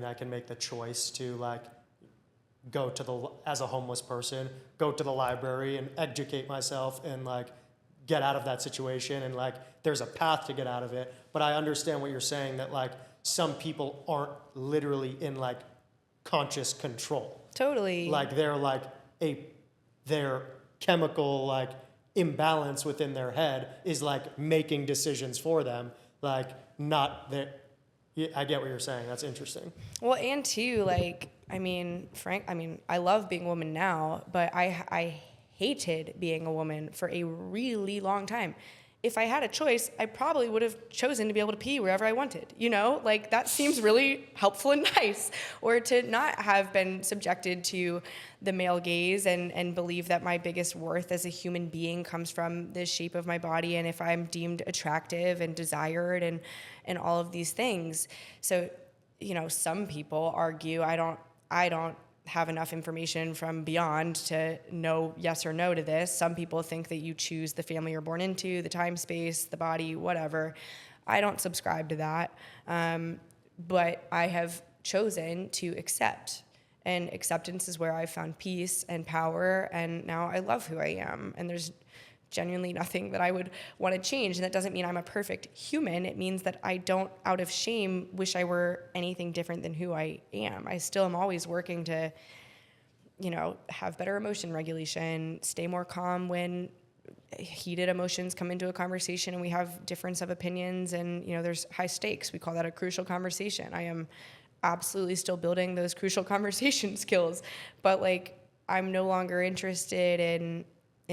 [SPEAKER 2] I can make the choice to like go as a homeless person, go to the library and educate myself and like get out of that situation. And like, there's a path to get out of it. But I understand what you're saying, that like some people aren't literally in like conscious control.
[SPEAKER 1] Totally.
[SPEAKER 2] Like they're like their chemical like imbalance within their head is like making decisions for them. Like not their, yeah, I get what you're saying. That's interesting.
[SPEAKER 1] Well, and too, like, I love being a woman now, but I hated being a woman for a really long time. If I had a choice, I probably would have chosen to be able to pee wherever I wanted, Like, that seems really helpful and nice. Or to not have been subjected to the male gaze and believe that my biggest worth as a human being comes from the shape of my body and if I'm deemed attractive and desired and all of these things. So, some people argue I don't have enough information from beyond to know yes or no to this. Some people think that you choose the family you're born into, the time, space, the body, whatever. I don't subscribe to that. But I have chosen to accept. And acceptance is where I found peace and power. And now I love who I am. And there's genuinely nothing that I would want to change. And that doesn't mean I'm a perfect human. It means that I don't, out of shame, wish I were anything different than who I am. I still am always working to, have better emotion regulation, stay more calm when heated emotions come into a conversation and we have difference of opinions and, there's high stakes. We call that a crucial conversation. I am absolutely still building those crucial conversation skills, but like, I'm no longer interested in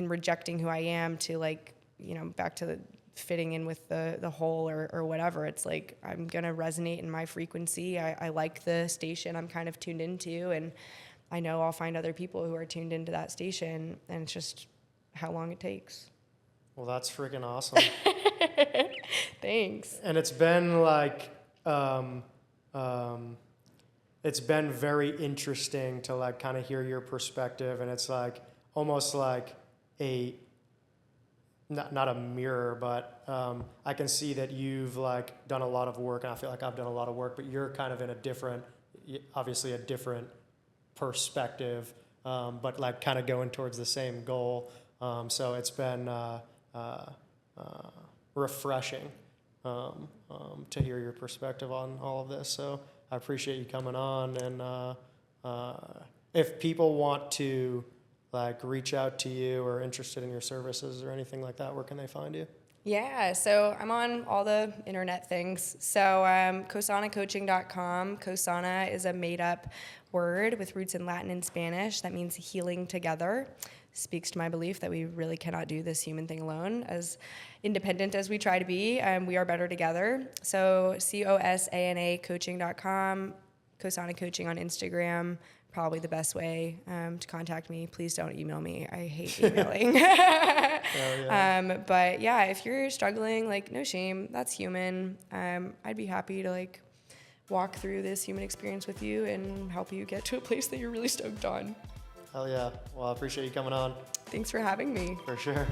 [SPEAKER 1] rejecting who I am to like, back to the fitting in with the whole or whatever. It's like, I'm going to resonate in my frequency. I like the station I'm kind of tuned into, and I know I'll find other people who are tuned into that station, and it's just how long it takes.
[SPEAKER 2] Well, that's freaking awesome.
[SPEAKER 1] Thanks.
[SPEAKER 2] And it's been like, it's been very interesting to like kind of hear your perspective, and it's like almost like not a mirror, but I can see that you've like done a lot of work, and I feel like I've done a lot of work, but you're kind of in obviously a different perspective but like kind of going towards the same goal. So it's been refreshing to hear your perspective on all of this. So I appreciate you coming on. And if people want to like reach out to you or interested in your services or anything like that, where can they find you?
[SPEAKER 1] Yeah, so I'm on all the internet things. So CosanaCoaching.com. Cosana is a made-up word with roots in Latin and Spanish that means healing together. Speaks to my belief that we really cannot do this human thing alone. As independent as we try to be, we are better together. So COSANA Coaching.com, Cosana Coaching on Instagram, probably the best way to contact me. Please don't email me. I hate emailing.
[SPEAKER 2] Yeah.
[SPEAKER 1] But yeah, if you're struggling, like, no shame. That's human. I'd be happy to like walk through this human experience with you and help you get to a place that you're really stoked on.
[SPEAKER 2] Hell yeah. Well, I appreciate you coming on.
[SPEAKER 1] Thanks for having me.
[SPEAKER 2] For sure.